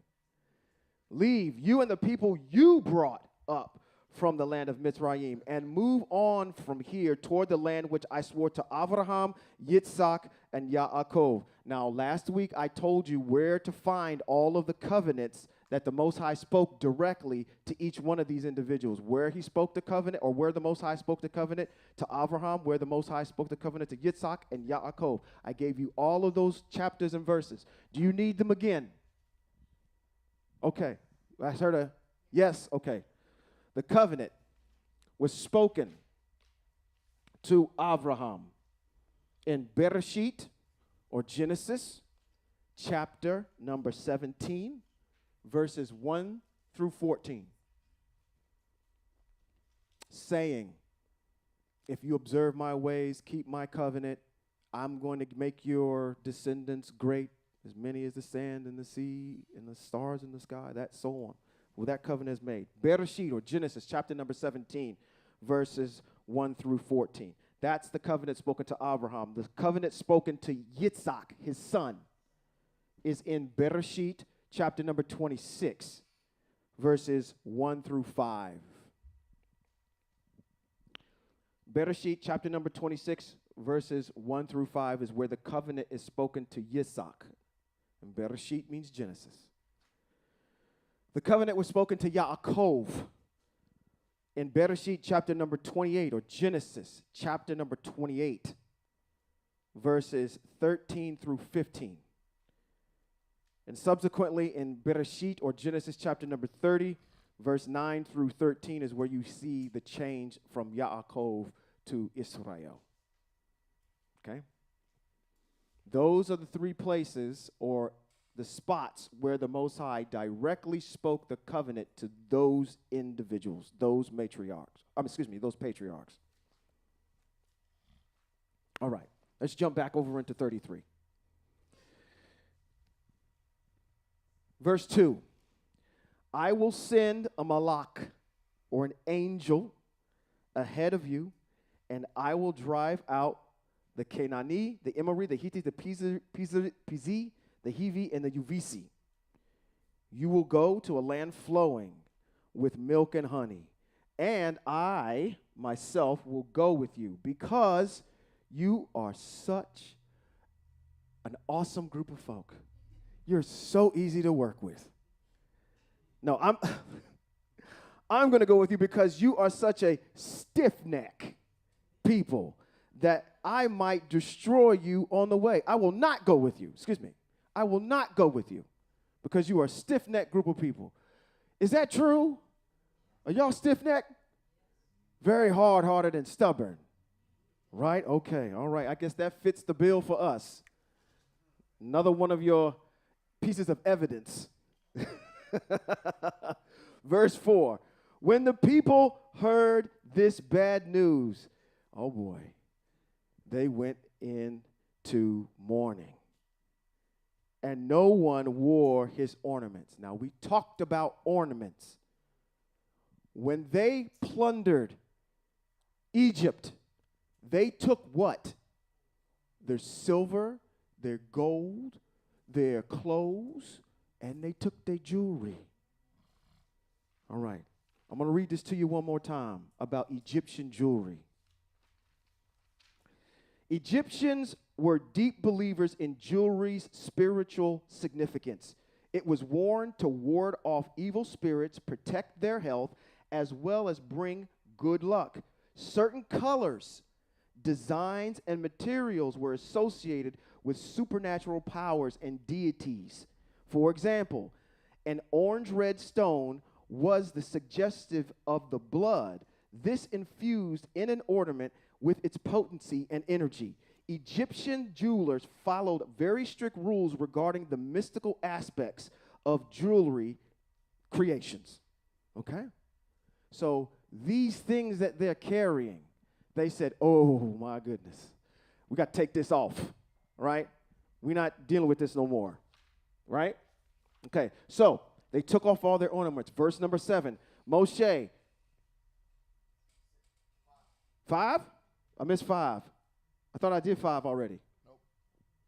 Leave you and the people you brought up from the land of Mitzrayim and move on from here toward the land which I swore to Abraham, Yitzhak, and Yaakov. Now, last week I told you where to find all of the covenants that the Most High spoke directly to each one of these individuals. Where he spoke the covenant, or where the Most High spoke the covenant to Abraham, where the Most High spoke the covenant to Yitzhak and Yaakov. I gave you all of those chapters and verses. Do you need them again? Okay. I heard a yes. Okay. The covenant was spoken to Abraham in Bereshit, or Genesis, chapter number 17, verses 1 through 14, saying, if you observe my ways, keep my covenant, I'm going to make your descendants great, as many as the sand and the sea and the stars in the sky, that so on. Well, that covenant is made. Bereshit, or Genesis, chapter number 17, verses 1 through 14. That's the covenant spoken to Abraham. The covenant spoken to Yitzhak, his son, is in Bereshit, chapter number 26, verses 1 through 5. Bereshit, chapter number 26, verses 1 through 5 is where the covenant is spoken to Yitzhak. And Bereshit means Genesis. The covenant was spoken to Yaakov in Bereshit, chapter number 28, or Genesis, chapter number 28, verses 13 through 15. And subsequently in Bereshit, or Genesis, chapter number 30, verse 9 through 13 is where you see the change from Yaakov to Israel. Okay? Those are the three places, or the spots, where the Most High directly spoke the covenant to those individuals, those matriarchs. Those patriarchs. All right, let's jump back over into 33. Verse 2, I will send a malach, or an angel, ahead of you, and I will drive out the Canaanite, the Emori, the Hittite, the Pizi, the Hivi, and the Uvisi. You will go to a land flowing with milk and honey, and I myself will go with you, because you are such an awesome group of folk. You're so easy to work with. No, I'm going to go with you because you are such a stiff-neck people that I might destroy you on the way. I will not go with you. I will not go with you because you are a stiff-necked group of people. Is that true? Are y'all stiff-necked? Very hard-hearted and stubborn. Right? Okay. All right. I guess that fits the bill for us. Another one of your pieces of evidence. Verse 4. When the people heard this bad news, oh boy, they went into mourning. And no one wore his ornaments. Now, we talked about ornaments. When they plundered Egypt, they took what? Their silver, their gold, their clothes, and they took their jewelry. All right. I'm going to read this to you one more time about Egyptian jewelry. Egyptians were deep believers in jewelry's spiritual significance. It was worn to ward off evil spirits, protect their health, as well as bring good luck. Certain colors, designs, and materials were associated with supernatural powers and deities. For example, an orange-red stone was the suggestive of the blood. This infused in an ornament with its potency and energy. Egyptian jewelers followed very strict rules regarding the mystical aspects of jewelry creations. Okay? So these things that they're carrying, they said, oh my goodness, we got to take this off, right? We're not dealing with this no more, right? Okay, so they took off all their ornaments. Verse number 7, Moshe. 5? I missed 5. I thought I did 5 already. Nope.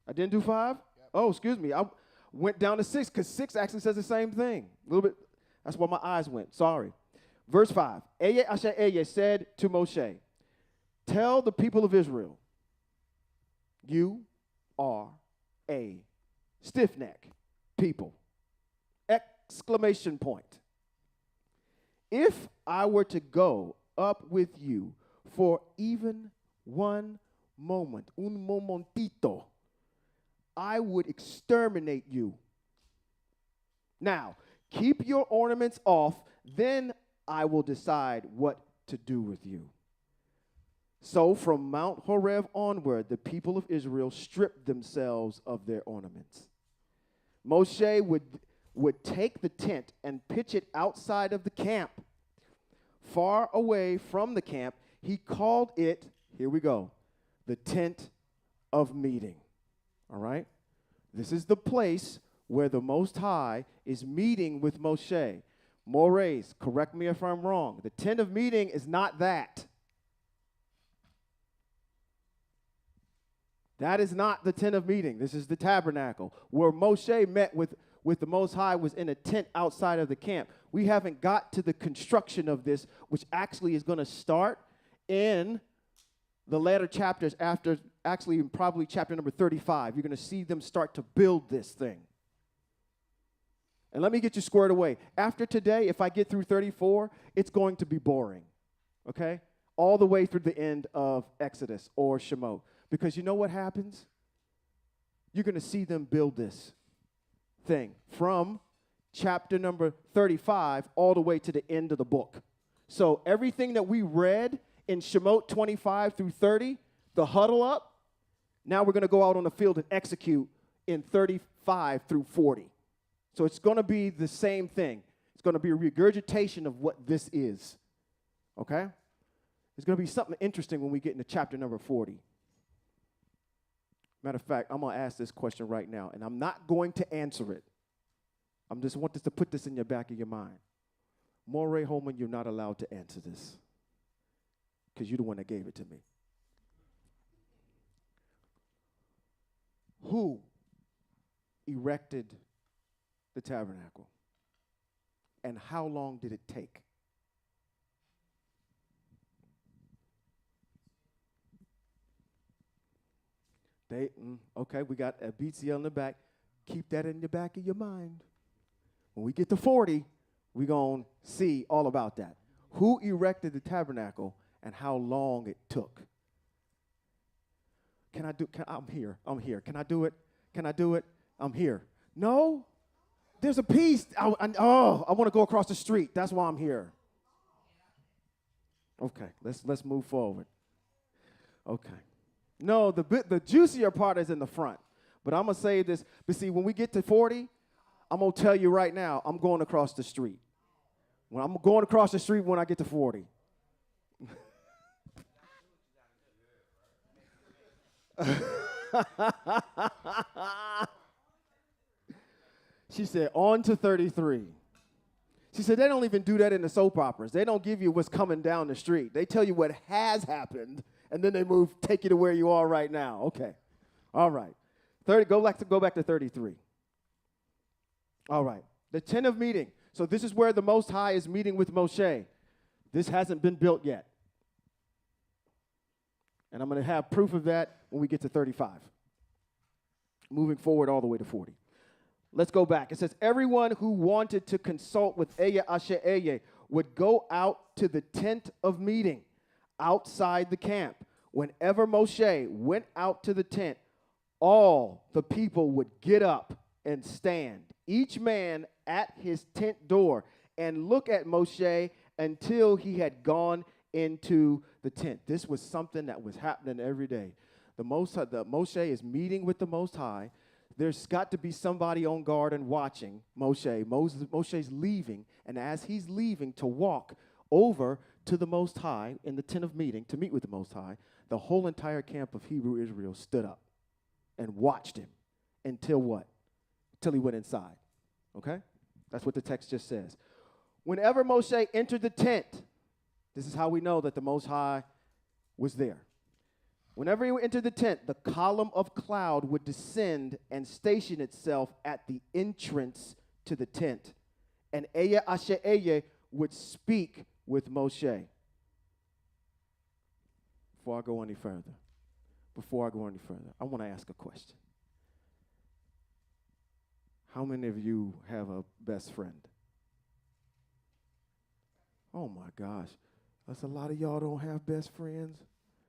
I didn't do 5? Yep. Oh, excuse me. I went down to 6 because 6 actually says the same thing. A little bit. That's where my eyes went. Sorry. Verse 5. Eye Asher Eye said to Moshe, tell the people of Israel, you are a stiff-neck people. exclamation point. If I were to go up with you for even one moment, un momentito, I would exterminate you. Now, keep your ornaments off, then I will decide what to do with you. So from Mount Horeb onward, the people of Israel stripped themselves of their ornaments. Moshe would take the tent and pitch it outside of the camp. Far away from the camp, he called it, here we go, the tent of meeting. All right? This is the place where the Most High is meeting with Moshe. Mores, correct me if I'm wrong. The tent of meeting is not that. That is not the tent of meeting. This is the tabernacle. Where Moshe met with the Most High was in a tent outside of the camp. We haven't got to the construction of this, which actually is going to start in the latter chapters after, actually probably chapter number 35. You're going to see them start to build this thing. And let me get you squared away. After today, if I get through 34, it's going to be boring, okay? All the way through the end of Exodus or Shemote. Because you know what happens? You're going to see them build this thing from chapter number 35 all the way to the end of the book. So everything that we read in Shemote 25 through 30, the huddle up, now we're going to go out on the field and execute in 35 through 40. So it's going to be the same thing. It's going to be a regurgitation of what this is. Okay? It's going to be something interesting when we get into chapter number 40. Matter of fact, I'm going to ask this question right now, and I'm not going to answer it. I just want this to put this in your back of your mind. Moray Holman, you're not allowed to answer this because you're the one that gave it to me. Who erected the tabernacle, and how long did it take? Okay, we got a BCL in the back. Keep that in the back of your mind. When we get to 40, we're going to see all about that. Who erected the tabernacle and how long it took? I'm here. Can I do it? I'm here. No? There's a piece. I want to go across the street. That's why I'm here. Okay, let's move forward. Okay. No, the juicier part is in the front. But I'm going to say this. But see, when we get to 40, I'm going to tell you right now, I'm going across the street. When I'm going across the street when I get to 40. She said, on to 33. She said, they don't even do that in the soap operas. They don't give you what's coming down the street. They tell you what has happened, and then they take you to where you are right now. Okay. All right. Go back to 33. All right. The tent of meeting. So this is where the Most High is meeting with Moshe. This hasn't been built yet. And I'm going to have proof of that when we get to 35. Moving forward all the way to 40. Let's go back. It says, everyone who wanted to consult with Eya Asher Eye would go out to the tent of meeting outside the camp. Whenever Moshe went out to the tent, all the people would get up and stand, each man at his tent door, and look at Moshe until he had gone into the tent. This was something that was happening every day. The Moshe is meeting with the Most High. There's got to be somebody on guard and watching Moshe. Moshe's leaving, and as he's leaving to walk over to the Most High in the tent of meeting to meet with the Most High, the whole entire camp of Hebrew Israel stood up and watched him until what? Till he went inside. Okay? That's what the text just says. Whenever Moshe entered the tent, this is how we know that the Most High was there. Whenever he entered the tent, the column of cloud would descend and station itself at the entrance to the tent. And Eya Asher Eye would speak with Moshe. Before I go any further, I want to ask a question. How many of you have a best friend? Oh my gosh. That's a lot of y'all don't have best friends.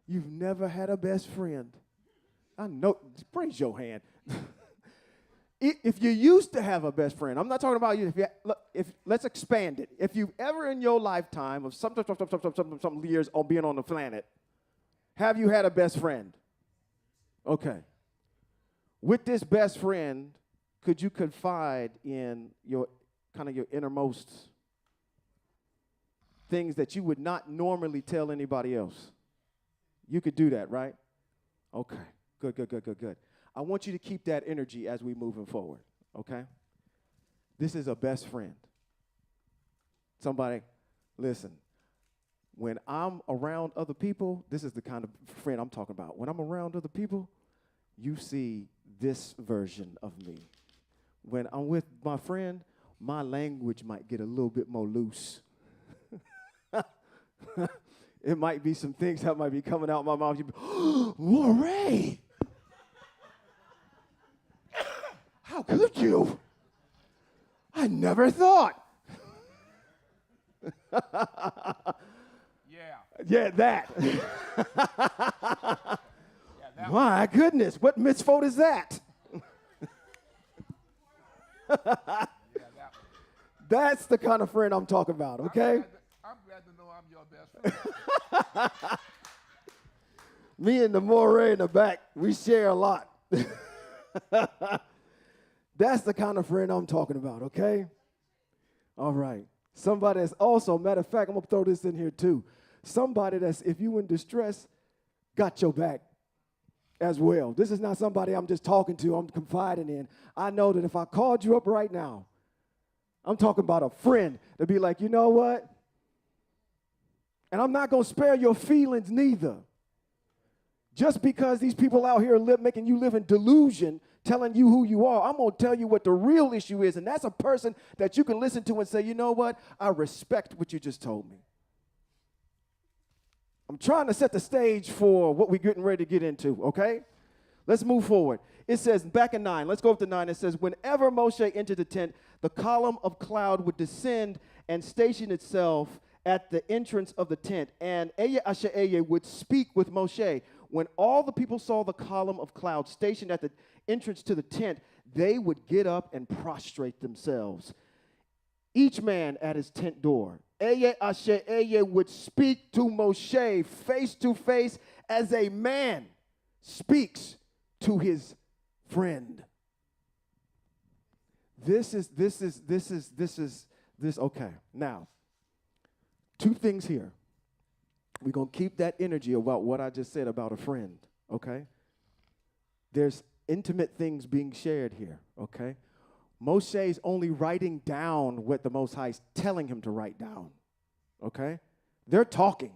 You've never had a best friend. I know. Raise your hand. If you used to have a best friend, I'm not talking about you. Let's expand it. If you've ever in your lifetime of some years on being on the planet, have you had a best friend? Okay. With this best friend, could you confide in your innermost things that you would not normally tell anybody else? You could do that, right? Okay. Good. I want you to keep that energy as we moving forward, okay? This is a best friend. Somebody, listen, when I'm around other people, this is the kind of friend I'm talking about. When I'm around other people, you see this version of me. When I'm with my friend, my language might get a little bit more loose. It might be some things that might be coming out my mouth. You be, Moray! How could you? I never thought. Yeah, that. My goodness, what mitzvot is that? That's the kind of friend I'm talking about, okay? I'm glad to know I'm your best friend. Me and the Moray in the back, we share a lot. That's the kind of friend I'm talking about, okay? All right. Somebody that's also, matter of fact, I'm going to throw this in here too. Somebody that's, if you in distress, got your back as well. This is not somebody I'm just talking to, I'm confiding in. I know that if I called you up right now, I'm talking about a friend to be like, you know what? And I'm not going to spare your feelings neither. Just because these people out here making you live in delusion, telling you who you are, I'm going to tell you what the real issue is, and that's a person that you can listen to and say, you know what? I respect what you just told me. I'm trying to set the stage for what we're getting ready to get into, okay? Let's move forward. It says, back in 9, let's go up to 9. It says, whenever Moshe entered the tent, the column of cloud would descend and station itself at the entrance of the tent, and Eye would speak with Moshe. When all the people saw the column of cloud stationed at the entrance to the tent, they would get up and prostrate themselves, each man at his tent door. Eye would speak to Moshe face to face as a man speaks to his friend. Okay. Now, two things here. We're going to keep that energy about what I just said about a friend, okay? There's intimate things being shared here, okay? Moshe's only writing down what the Most High is telling him to write down, okay? They're talking,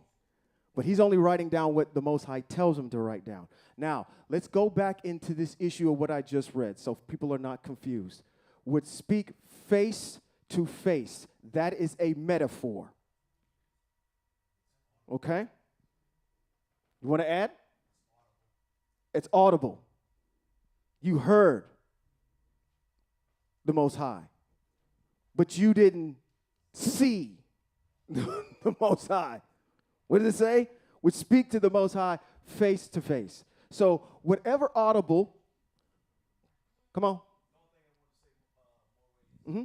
but he's only writing down what the Most High tells him to write down. Now, let's go back into this issue of what I just read so people are not confused. Would speak face to face. That is a metaphor. Okay? You want to add? It's audible. You heard the Most High, but you didn't see the Most High. What did it say? Would speak to the Most High face to face. So whatever audible, come on. Mm-hmm.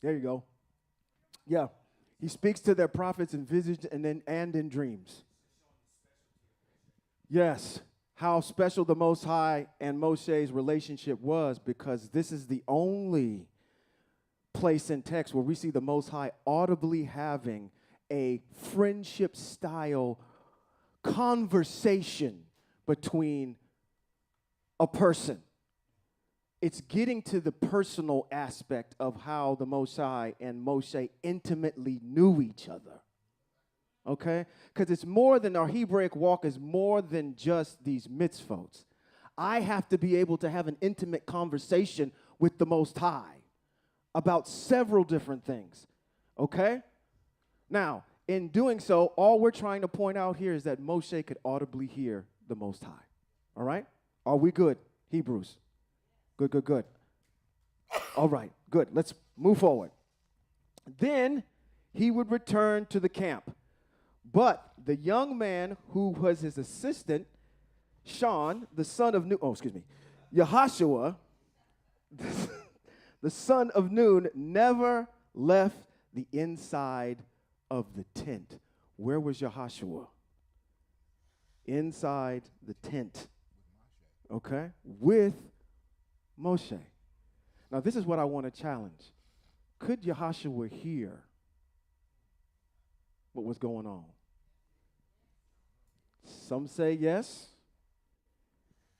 There you go. Yeah. He speaks to their prophets in visions and in dreams. Yes. How special the Most High and Moshe's relationship was, because this is the only place in text where we see the Most High audibly having a friendship-style conversation between a person. It's getting to the personal aspect of how the Most High and Moshe intimately knew each other. Okay? Because it's more than our Hebraic walk is more than just these mitzvot. I have to be able to have an intimate conversation with the Most High about several different things. Okay? Now, in doing so, all we're trying to point out here is that Moshe could audibly hear the Most High. All right? Are we good, Hebrews? Good, good, good. All right, good. Let's move forward. Then he would return to the camp. But the young man who was his assistant, Sean, the son of Yahashua, the son of Nun, never left the inside of the tent. Where was Yahashua? Inside the tent. Okay? With Moshe. Now, this is what I want to challenge. Could Yahashua hear what was going on? Some say yes.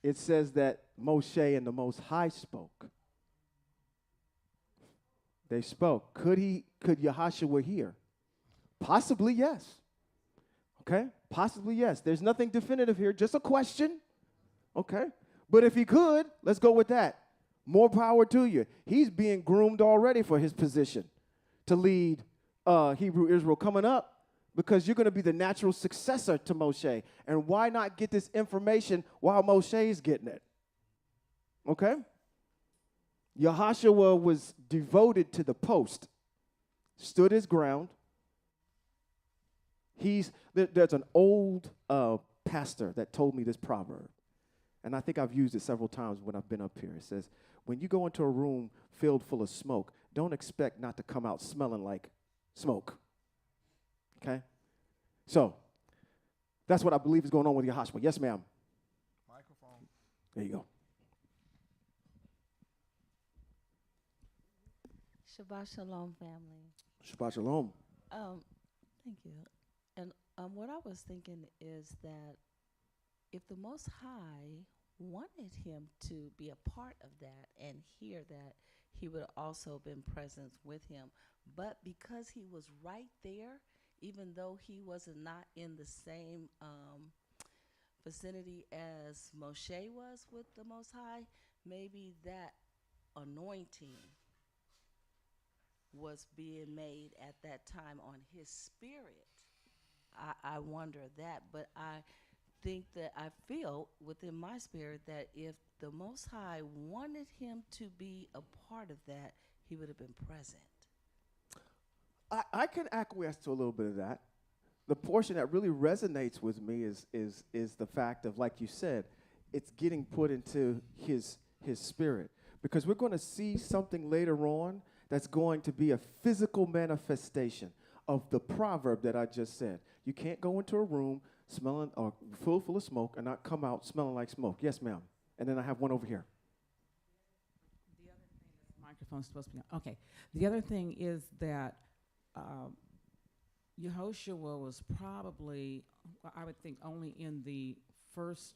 It says that Moshe and the Most High spoke. They spoke. Could Yahashua hear? Possibly yes. Okay? Possibly yes. There's nothing definitive here, just a question. Okay? But if he could, let's go with that. More power to you. He's being groomed already for his position to lead Hebrew Israel coming up, because you're going to be the natural successor to Moshe. And why not get this information while Moshe is getting it? Okay? Yahashua was devoted to the post, stood his ground. There's an old pastor that told me this proverb, and I think I've used it several times when I've been up here. It says, when you go into a room filled full of smoke, don't expect not to come out smelling like smoke. Okay? So, that's what I believe is going on with Yahashua. Yes, ma'am. Microphone. There you go. Shabbat Shalom, family. Shabbat Shalom. Thank you. And what I was thinking is that if the Most High wanted him to be a part of that and hear that, he would have also been present with him. But because he was right there, even though he was not in the same vicinity as Moshe was with the Most High, maybe that anointing was being made at that time on his spirit. I wonder that, but I feel within my spirit that if the Most High wanted him to be a part of that, he would have been present. I can acquiesce to a little bit of that. The portion that really resonates with me is the fact of, like you said, it's getting put into his spirit. Because we're going to see something later on that's going to be a physical manifestation of the proverb that I just said. You can't go into a room smelling or full of smoke and not come out smelling like smoke. Yes, ma'am. And then I have one over here. The other thing, this microphone's supposed to be on. Okay. The other thing is that Yehoshua was probably, I would think, only in the first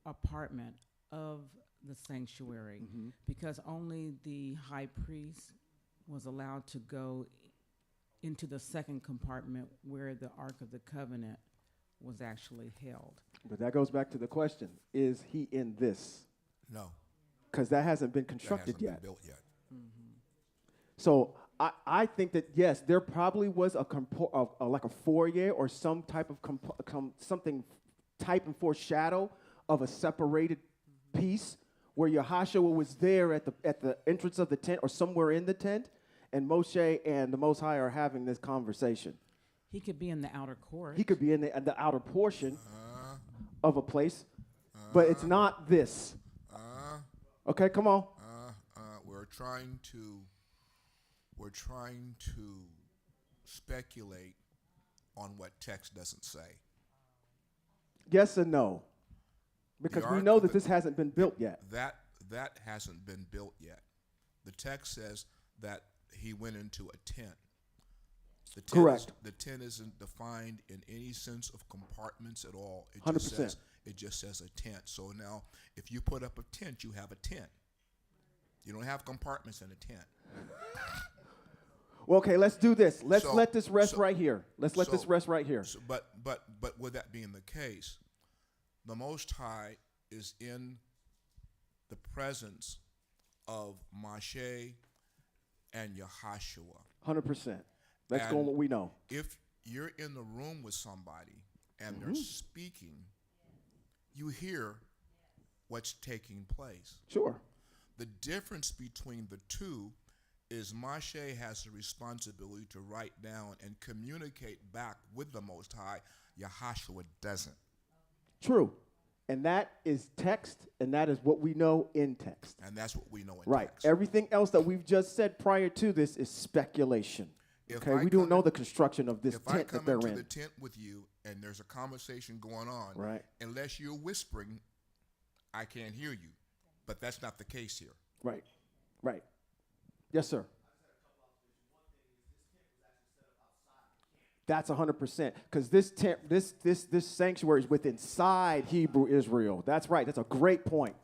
apartment of the sanctuary, because only the high priest was allowed to go into the second compartment where the Ark of the Covenant was actually held. But that goes back to the question, is he in this? No. Because that hasn't been That constructed hasn't yet. been built yet. So I think that, yes, there probably was like a foyer or some type of something type and foreshadow of a separated piece where Yahashua was there at the entrance of the tent or somewhere in the tent, and Moshe and the Most High are having this conversation. He could be in the outer court. He could be in the outer portion of a place, but it's not this. Okay, come on. We're trying to speculate on what text doesn't say. Yes and no. Because we know that this hasn't been built yet. That hasn't been built yet. The text says that he went into a tent. Correct. The tent isn't defined in any sense of compartments at all. It 100%. just says a tent. So now, if you put up a tent, you have a tent. You don't have compartments in a tent. Well, okay, let's do this. Let's let this rest right here. Let's let this rest right here. But with that being the case, the Most High is in the presence of Moshe and Yahashua. 100%. Let's go on what we know. you're in the room with somebody and they're speaking, you hear what's taking place. Sure. The difference between the two is Moshe has the responsibility to write down and communicate back with the Most High. Yahshua doesn't. True. And that is text, and that is what we know in text. And that's what we know in Right. text. Everything else that we've just said prior to this is speculation. If Okay, I we don't come know in- the construction of this If I tent that come they're into in. the tent with you and there's a conversation going on, Right. unless you're whispering, I can't hear you. But that's not the case here. Right. Right. Yes, sir. That's 100%. Because this tent, this sanctuary is within inside Hebrew Israel. That's right. That's a great point.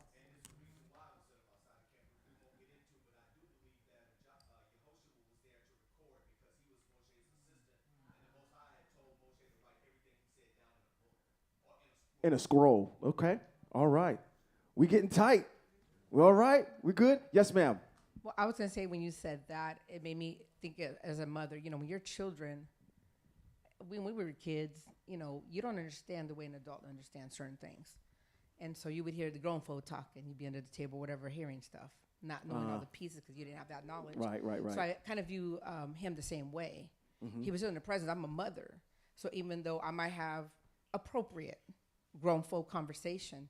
In a scroll. Okay. All right. We getting tight. We all right? We good? Yes, ma'am. Well, I was going to say when you said that, it made me think as a mother, when your children, when we were kids, you don't understand the way an adult understands certain things. And so you would hear the grown folk talk and you'd be under the table, whatever, hearing stuff, not knowing all the pieces because you didn't have that knowledge. Right. So I kind of view him the same way. He was in the presence. I'm a mother. So even though I might have appropriate grown folk conversation,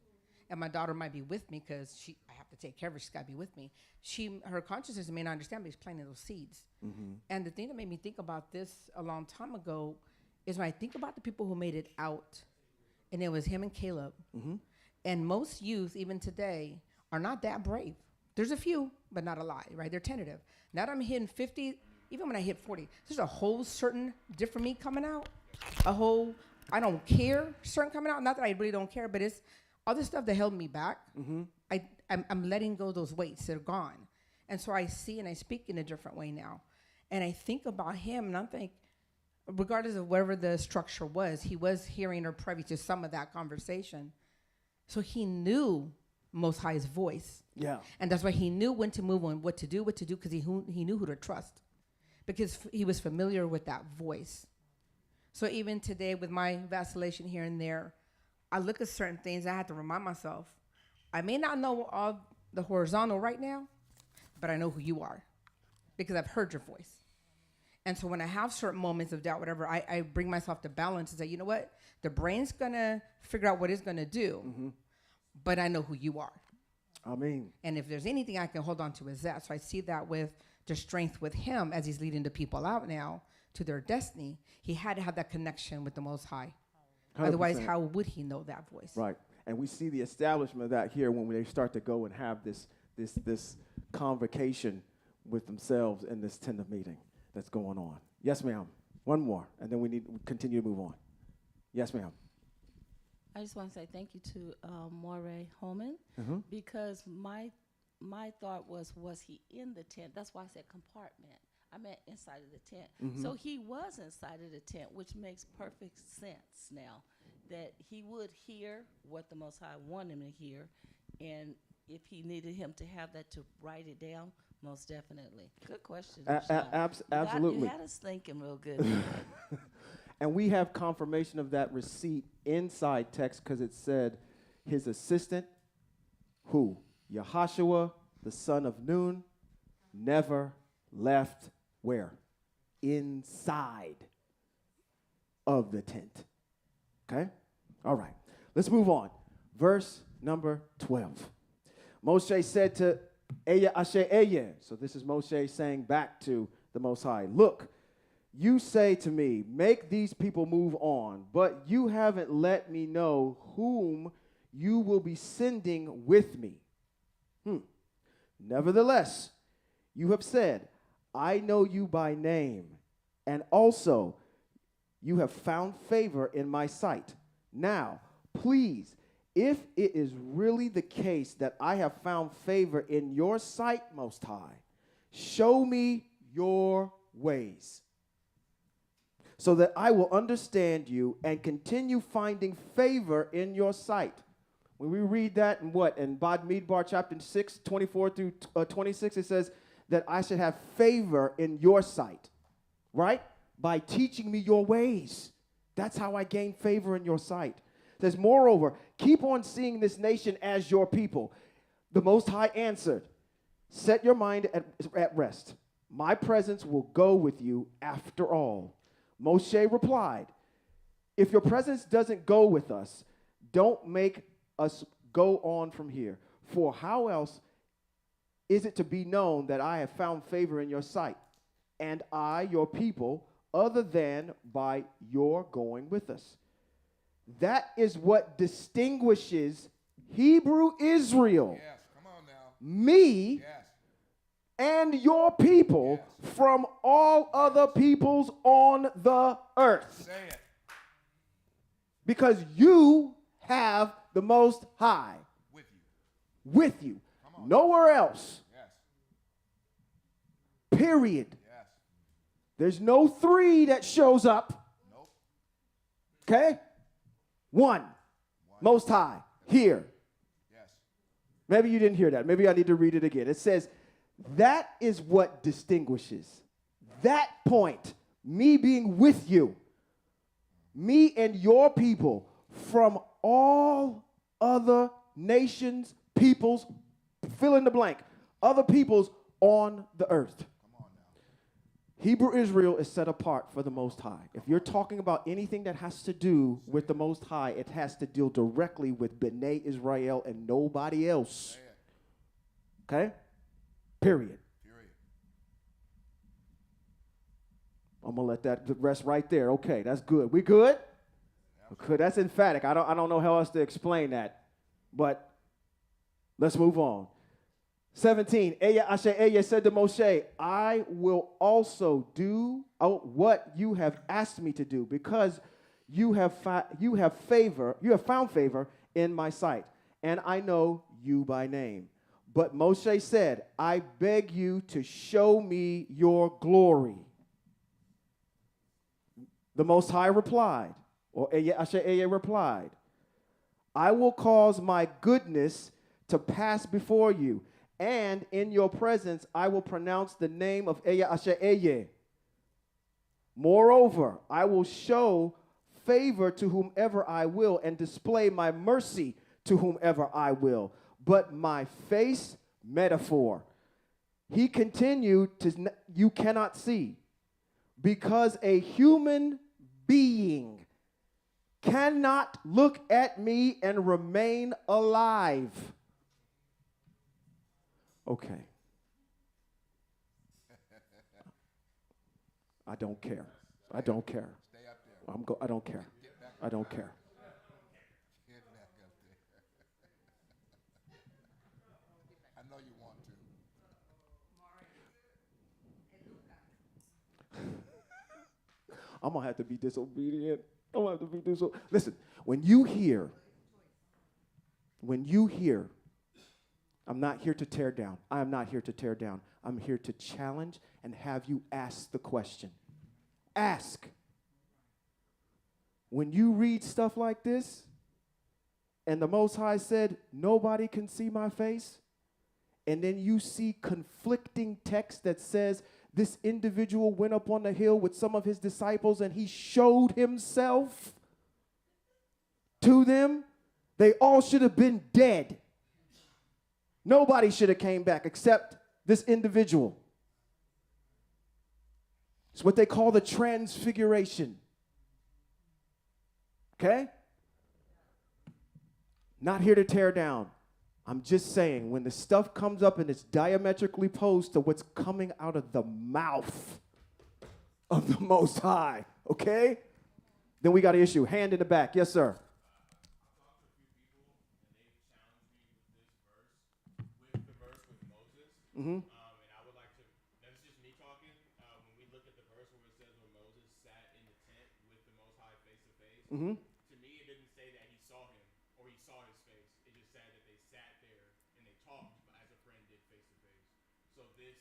and my daughter might be with me because I have to take care of her. She's got to be with me. Her consciousness may not understand, but she's planting those seeds. And the thing that made me think about this a long time ago is when I think about the people who made it out, and it was him and Caleb. And most youth, even today, are not that brave. There's a few, but not a lot, right? They're tentative. Now that I'm hitting 50, even when I hit 40, there's a whole certain different me coming out. A whole, I don't care certain coming out. Not that I really don't care, but it's all this stuff that held me back. I'm letting go of those weights that are gone. And so I see and I speak in a different way now. And I think about him, and I'm thinking, regardless of whatever the structure was, he was hearing or privy to some of that conversation. So he knew Most High's voice. Yeah. And that's why he knew when to move and what to do, because he knew who to trust. Because he was familiar with that voice. So even today, with my vacillation here and there, I look at certain things, I have to remind myself, I may not know all the horizontal right now, but I know who you are because I've heard your voice. And so when I have certain moments of doubt, whatever, I bring myself to balance and say, you know what? The brain's going to figure out what it's going to do, but I know who you are. I mean. And if there's anything I can hold on to is that. So I see that with the strength with him as he's leading the people out now to their destiny. He had to have that connection with the Most High. 100%. Otherwise, how would he know that voice? Right. And we see the establishment of that here when they start to go and have this convocation with themselves in this tender meeting that's going on. Yes, ma'am. One more, and then we continue to move on. Yes, ma'am. I just want to say thank you to Moray Holman because my thought was he in the tent? That's why I said compartment. I meant inside of the tent. So he was inside of the tent, which makes perfect sense now, that he would hear what the Most High wanted him to hear, and if he needed him to have that to write it down, most definitely. Good question. Absolutely. You had us thinking real good. And we have confirmation of that receipt inside text because it said his assistant, who? Yahshua, the son of Nun, never left where? Inside of the tent. Okay? All right. Let's move on. Verse number 12. Moshe said to Eya Asher Eya. So this is Moshe saying back to the Most High, look, you say to me, make these people move on, but you haven't let me know whom you will be sending with me. Nevertheless, you have said, I know you by name, and also you have found favor in my sight. Now, please, if it is really the case that I have found favor in your sight, Most High, show me your ways, so that I will understand you and continue finding favor in your sight. When we read that in Bad Midbar chapter 6, 24 through 26, it says that I should have favor in your sight, right? by teaching me your ways. That's how I gain favor in your sight. It says, moreover, keep on seeing this nation as your people. The Most High answered, set your mind at rest. My presence will go with you after all. Moshe replied, if your presence doesn't go with us, don't make us go on from here. For how else is it to be known that I have found favor in your sight, and I, your people, other than by your going with us? That is what distinguishes Hebrew Israel, Yes, come on now. me, Yes. and your people Yes. from all other peoples on the earth. Say it. Because you have the Most High With you. with you. Come on. Nowhere else. Yes. Period. Yes. There's no three that shows up. Nope. Okay? One. Most High. Here. Yes. Maybe you didn't hear that. Maybe I need to read it again. It says, that is what distinguishes. That point, me being with you, me and your people from all other nations, peoples, fill in the blank, other peoples on the earth. Come on now. Hebrew Israel is set apart for the Most High. If you're talking about anything that has to do with the Most High, it has to deal directly with B'nai Israel and nobody else. Say it. Okay? Period. Period. I'm gonna let that rest right there. Okay, that's good. We good? Okay, that's emphatic. I don't know how else to explain that, but let's move on. 17. Aya said to Moshe, I will also do what you have asked me to do, because you have found favor in my sight, and I know you by name. But Moshe said, I beg you to show me your glory. The Most High replied, or Aya replied, I will cause my goodness to pass before you, and in your presence I will pronounce the name of Aya. Moreover, I will show favor to whomever I will, and display my mercy to whomever I will. But my face, metaphor. He continued, you cannot see, because a human being cannot look at me and remain alive. Okay. I don't care. I don't care. Stay up there. I don't care. Get back. I don't care. Get back up there. I know you want to. I'm going to have to be disobedient. I'm going to have to be disobedient. Listen, when you hear, I'm not here to tear down. I am not here to tear down. I'm here to challenge and have you ask the question. Ask. When you read stuff like this, and the Most High said, nobody can see my face, and then you see conflicting text that says, this individual went up on the hill with some of his disciples and he showed himself to them. They all should have been dead. Nobody should have came back except this individual. It's what they call the transfiguration. Okay? Not here to tear down. I'm just saying, when the stuff comes up and it's diametrically opposed to what's coming out of the mouth of the Most High, okay? Then we got an issue. Hand in the back. Yes, sir. Mm-hmm. And I would like to, that's just me talking. When we look at the verse where it says when Moses sat in the tent with the Most High face to face, Mm-hmm. to me it didn't say that he saw him or he saw his face. It just said that they sat there and they talked as a friend did face to face. So this,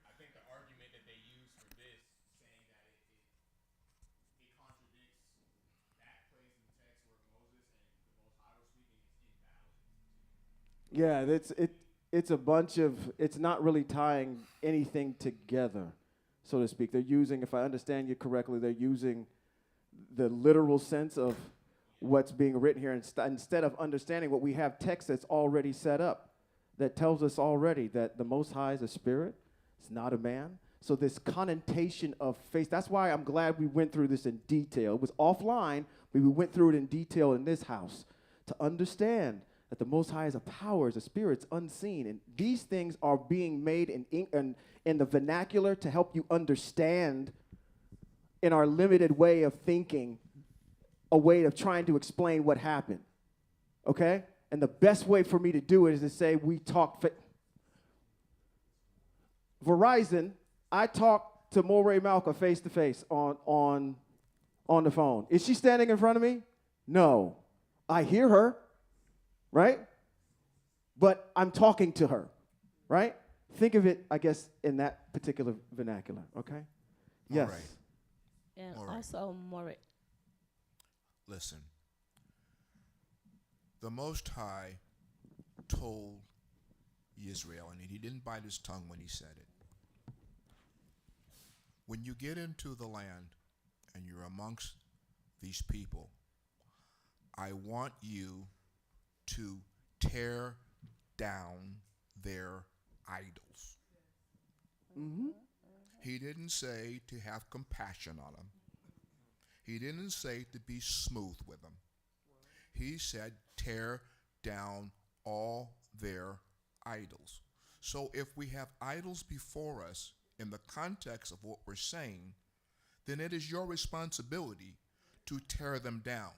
I think the argument that they use for this, saying that it contradicts that place in the text where Moses and the Most High were speaking, is invalid. Yeah, it's a bunch of, it's not really tying anything together. so to speak. They're using, if I understand you correctly, they're using the literal sense of what's being written here instead of understanding what we have text that's already set up that tells us already that the Most High is a spirit, it's not a man. So this connotation of faith, that's why I'm glad we went through this in detail. It was offline, but we went through it in detail in this house to understand that the Most High is a power, is a spirit, it's unseen. And these things are being made in the vernacular to help you understand in our limited way of thinking, a way of trying to explain what happened, okay? And the best way for me to do it is to say we talked. Verizon, I talked to Moray Malka face to face on the phone. Is she standing in front of me? No. I hear her, right? But I'm talking to her, right? Think of it, I guess, in that particular vernacular, okay? Yes. All right. And All right. also, more. Listen. The Most High told Israel, and he didn't bite his tongue when he said it. When you get into the land and you're amongst these people, I want you to tear down their idols. Mm-hmm. He didn't say to have compassion on them. He didn't say to be smooth with them. He said tear down all their idols. So if we have idols before us in the context of what we're saying, then it is your responsibility to tear them down.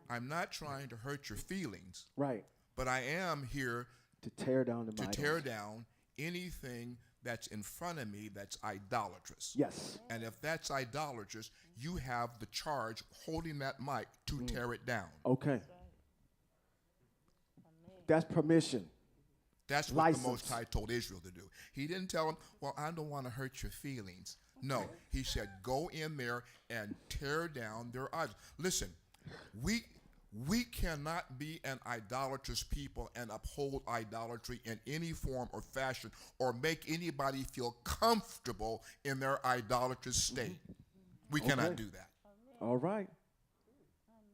I'm not trying to hurt your feelings, Right. but I am here To tear down the to idols. tear down anything that's in front of me that's idolatrous. Yes. And if that's idolatrous, you have the charge holding that mic to tear it down. Okay. That's permission. That's what License. the Most High told Israel to do. He didn't tell them, well, I don't want to hurt your feelings. No, he said, go in there and tear down their idols. Listen, we cannot be an idolatrous people and uphold idolatry in any form or fashion or make anybody feel comfortable in their idolatrous state. We cannot Okay. do that. All right.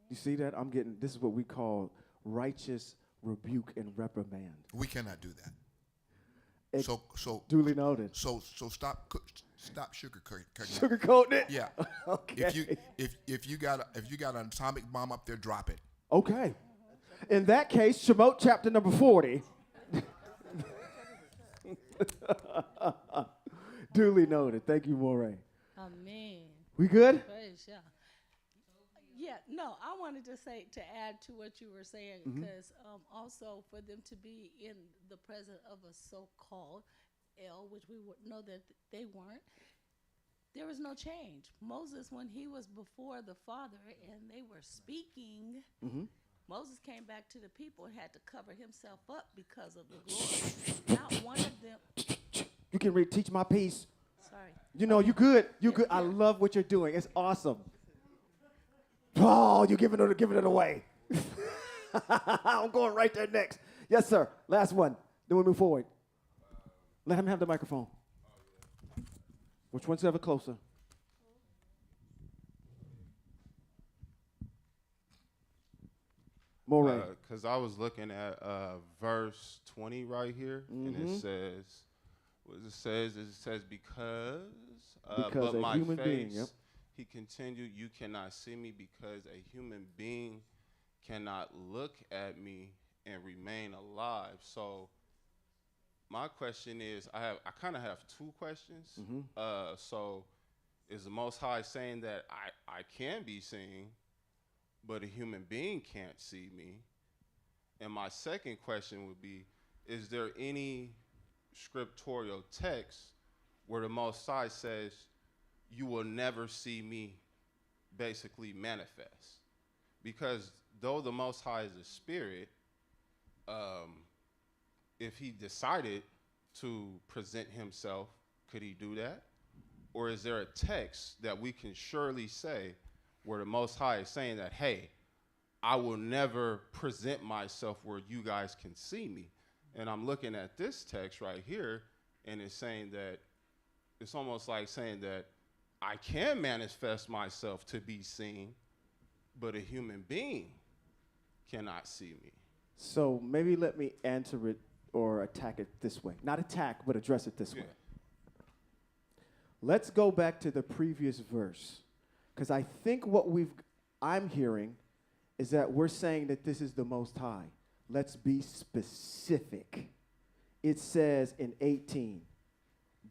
You see that? This is what we call righteous rebuke and reprimand. We cannot do that. It- So Duly noted. stop sugarcoating. Sugarcoating it? Yeah. Okay. If you got an atomic bomb up there, drop it. Okay. In that case, Shemote chapter number 40. Duly noted. Thank you, Moray. Amen. We good? Praise Yah. Yeah, no, I wanted to say, to add to what you were saying, because also for them to be in the presence of a so-called El, which we would know that they weren't, there was no change. Moses, when he was before the Father and they were speaking, Moses came back to the people and had to cover himself up because of the glory. Not one of them. You can teach my piece. Sorry. You know, you good. You good. I love what you're doing. It's awesome. Oh, you're giving it away. I'm going right there next. Yes, sir. Last one. Then we move forward. Let him have the microphone. Which one's ever closer? Moray. Because I was looking at verse 20 right here, and it says, what it says, because but a my human face, being, yep. he continued, you cannot see me because a human being cannot look at me and remain alive. So my question is, I kind of have two questions. So is the Most High saying that I can be seen, but a human being can't see me? And my second question would be, is there any scriptural text where the Most High says, you will never see me basically manifest? Because though the Most High is a spirit, if he decided to present himself, could he do that? Or is there a text that we can surely say where the Most High is saying that, hey, I will never present myself where you guys can see me? And I'm looking at this text right here, and it's saying that it's almost like saying that I can manifest myself to be seen, but a human being cannot see me. So maybe let me answer it or attack it this way. Not attack, but address it this way. Let's go back to the previous verse, because I think what I'm hearing is that we're saying that this is the Most High. Let's be specific. It says in 18,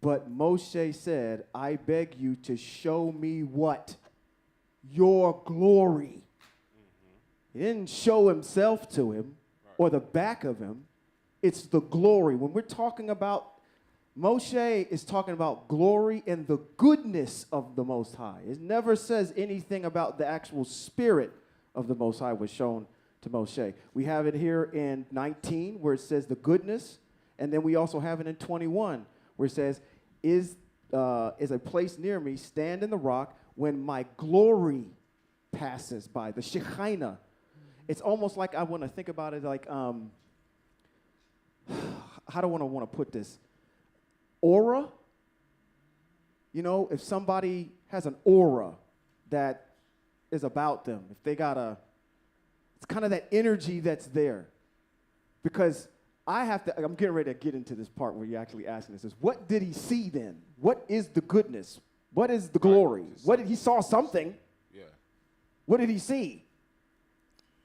but Moshe said, I beg you to show me what? Your glory. He didn't show himself to him or the back of him. It's the glory. When we're talking about, Moshe is talking about glory and the goodness of the Most High. It never says anything about the actual spirit of the Most High was shown to Moshe. We have it here in 19 where it says the goodness, and then we also have it in 21 where it says, is a place near me, stand in the rock when my glory passes by, the Shekinah. It's almost like I want to think about it like, how do I want to put this? Aura. You know, if somebody has an aura that is about them, if they got it's kind of that energy that's there. Because I'm getting ready to get into this part where you're actually asking this, is what did he see then? What is the goodness? What is the glory? What did he saw something? Yeah. What did he see?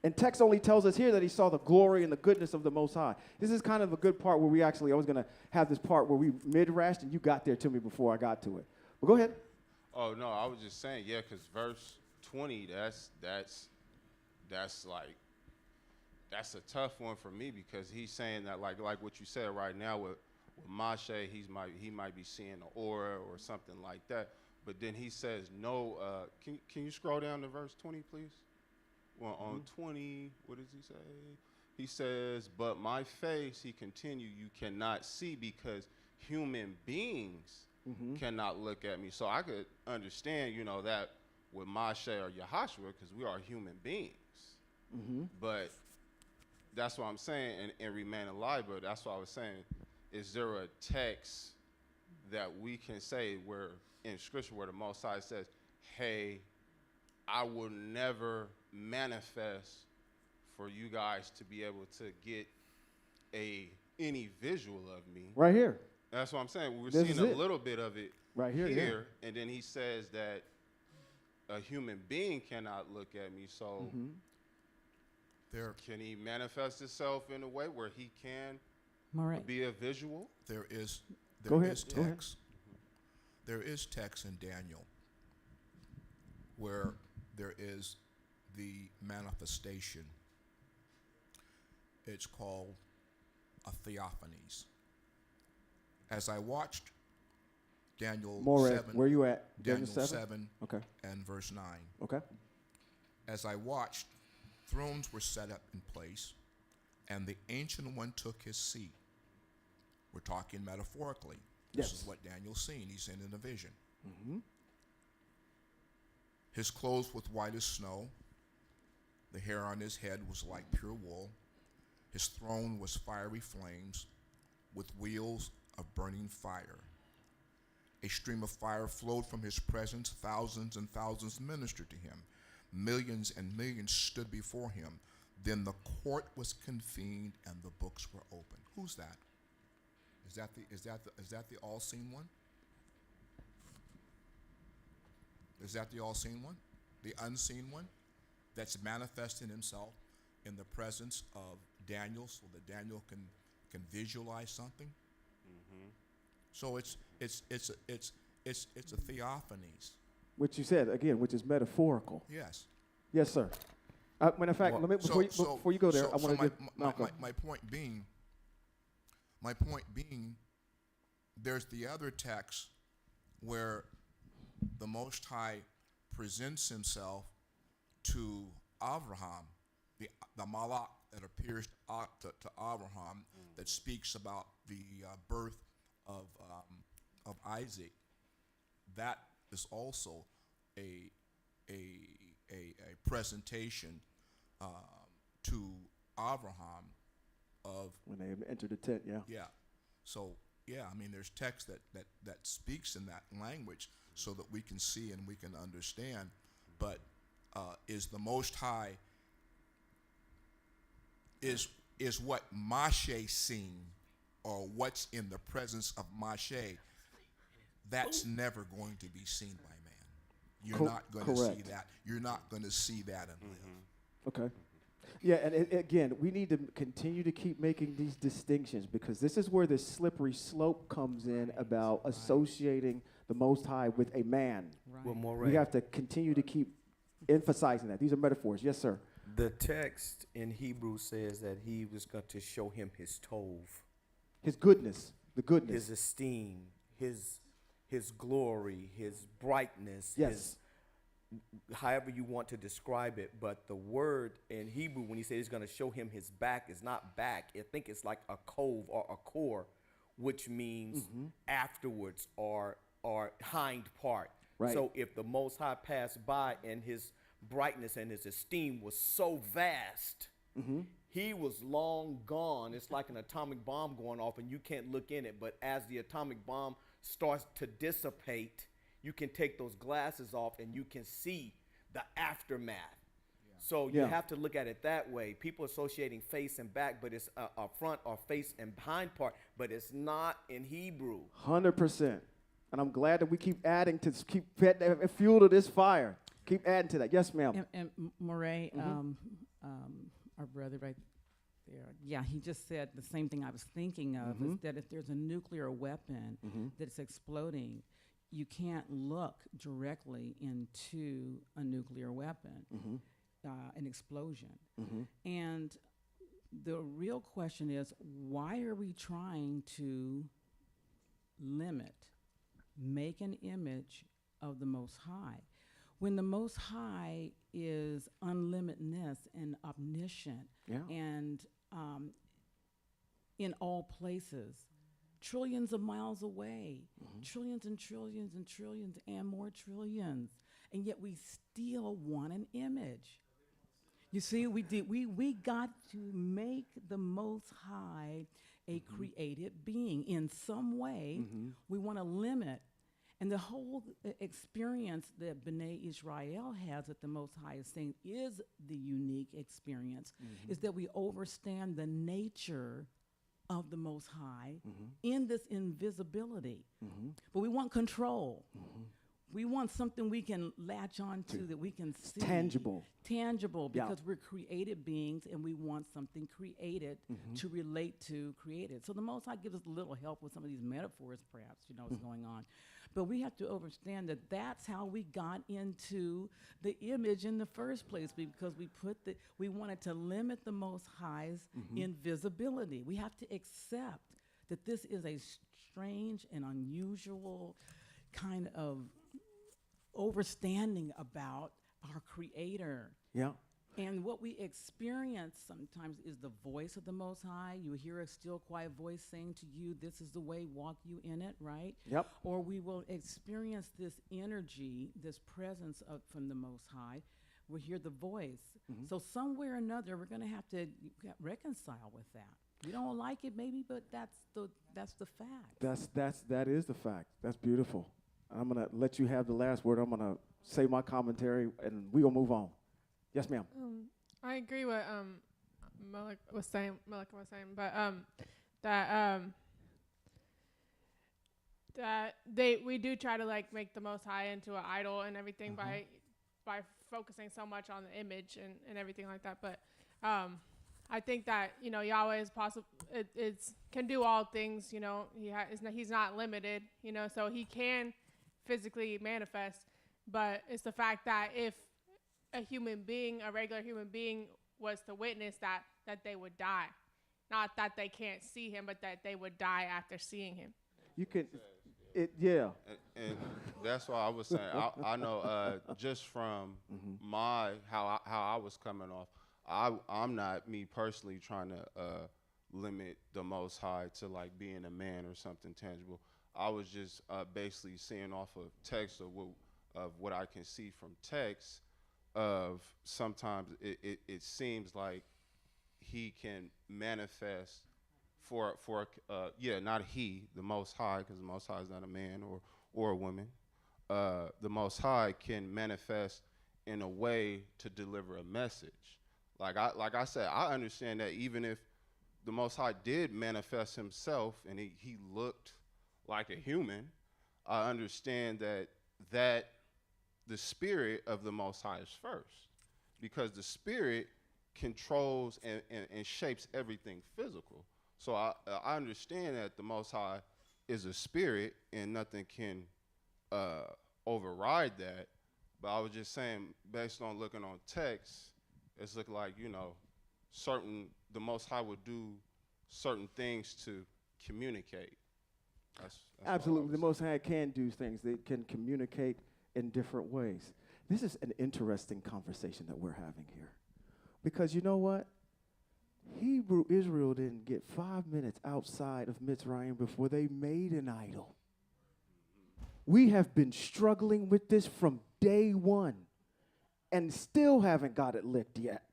And text only tells us here that he saw the glory and the goodness of the Most High. This is kind of a good part where I was going to have this part where we mid-rashed and you got there to me before I got to it. But go ahead. Oh, no, I was just saying, yeah, because verse 20, that's a tough one for me because he's saying that like what you said right now with Moshe, he might be seeing an aura or something like that. But then he says no. Can you scroll down to verse 20, please? Well, on 20, what does he say? He says, but my face, he continued, you cannot see because human beings cannot look at me. So I could understand, that with Moshe or Yahashua because we are human beings. But that's what I'm saying, and remain alive. But that's what I was saying. Is there a text that we can say where in Scripture where the Most High says, hey, I will never manifest for you guys to be able to get any visual of me? Right here. That's what I'm saying. We're This seeing a little bit of it right here, and then he says that a human being cannot look at me. So can he manifest himself in a way where he can be a visual? There is text. There is text in Daniel where there is the manifestation. It's called a theophanies. As I watched Daniel 7. Where you at? Daniel 7? 7 okay. and verse 9. Okay. As I watched, thrones were set up in place, and the Ancient One took his seat. We're talking metaphorically. This is what Daniel's seen. He's seen in a vision. His clothes was white as snow. The hair on his head was like pure wool. His throne was fiery flames with wheels of burning fire. A stream of fire flowed from his presence. Thousands and thousands ministered to him. Millions and millions stood before him. Then the court was convened and the books were opened. Who's that? Is that the all-seen one? Is that the all-seen one? The unseen one that's manifesting himself in the presence of Daniel so that Daniel can visualize something? So it's a theophanies. Which you said, again, which is metaphorical. Yes. Yes, sir. Matter of fact, before you go there, I want to give my point being, there's the other text where the Most High presents himself to Abraham, the Malach that appears to Abraham that speaks about the birth of Isaac. That is also a presentation to Abraham of when they entered the tent. yeah. So Yeah, I mean, there's text that speaks in that language so that we can see and we can understand. But is the Most High, is what Mashe seen, or what's in the presence of Mashe, that's never going to be seen by man. You're not going to see that. You're not going to see that and live. Okay. Yeah, and again, we need to continue to keep making these distinctions, because this is where the slippery slope comes in about associating the Most High with a man. Right. We have to continue to keep emphasizing that. These are metaphors. Yes, sir. The text in Hebrew says that he was going to show him his tov, His goodness, the goodness. his esteem, his glory, his brightness, Yes. his however you want to describe it. But the word in Hebrew, when he says he's going to show him his back, is not back. I think it's like a cove or a core, which means afterwards or hind part. Right. So if the Most High passed by and his brightness and his esteem was so vast, he was long gone. It's like an atomic bomb going off and you can't look in it. But as the atomic bomb starts to dissipate, you can take those glasses off and you can see the aftermath. So you have to look at it that way. People associating face and back, but it's a front or face and behind part, but it's not in Hebrew. 100%. And I'm glad that we keep adding to keep fuel to this fire. Keep adding to that. Yes, ma'am. And Moray, our brother right there, yeah, he just said the same thing I was thinking of, is that if there's a nuclear weapon that's exploding, you can't look directly into a nuclear weapon, an explosion. And the real question is, why are we trying to make an image of the Most High, when the Most High is unlimitedness and omniscient and in all places, trillions of miles away, trillions and trillions and trillions and more trillions, and yet we still want an image. You see, we got to make the Most High a created being in some way. We want to limit. And the whole experience that B'nai Israel has that the Most High is saying is the unique experience, is that we understand the nature of the Most High in this invisibility. But we want control. We want something we can latch on to that we can see. Tangible. Tangible, because we're created beings and we want something created to relate to created. So the Most High gives us a little help with some of these metaphors, perhaps, what's going on. But we have to understand that that's how we got into the image in the first place, because we wanted to limit the Most High's invisibility. We have to accept that this is a strange and unusual kind of overstanding about our Creator. Yeah. And what we experience sometimes is the voice of the Most High. You hear a still quiet voice saying to you, this is the way, walk you in it, right? Yep. Or we will experience this energy, this presence from the Most High. We'll hear the voice. So somewhere or another, we're going to have to reconcile with that. We don't like it maybe, but that's the fact. That is the fact. That's beautiful. I'm going to let you have the last word. I'm going to say my commentary, and we're going to move on. Yes, ma'am. I agree with Malika was saying, but we do try to make the Most High into an idol and everything by focusing so much on the image and everything like that. But I think that Yahweh is possible. It's can do all things. He's not limited. So he can physically manifest. But it's the fact that if a regular human being was to witness that they would die. Not that they can't see him, but that they would die after seeing him. You can, and that's why I was saying, I know just from how I was coming off, I'm not, me personally, trying to limit the Most High to being a man or something tangible. I was just basically seeing off of text of what I can see from text. Of sometimes it seems like he can manifest not he, the Most High, because the Most High is not a man or a woman. The Most High can manifest in a way to deliver a message. Like I said, I understand that even if the Most High did manifest himself and he looked like a human, I understand that the spirit of the Most High is first, because the spirit controls and shapes everything physical. So I understand that the Most High is a spirit and nothing can override that. But I was just saying, based on looking on text, it's looking like, the Most High would do certain things to communicate. That's Absolutely. The Most High can do things. They can communicate in different ways. This is an interesting conversation that we're having here. Because you know what? Israel didn't get 5 minutes outside of Mitzrayim before they made an idol. We have been struggling with this from day one and still haven't got it licked yet.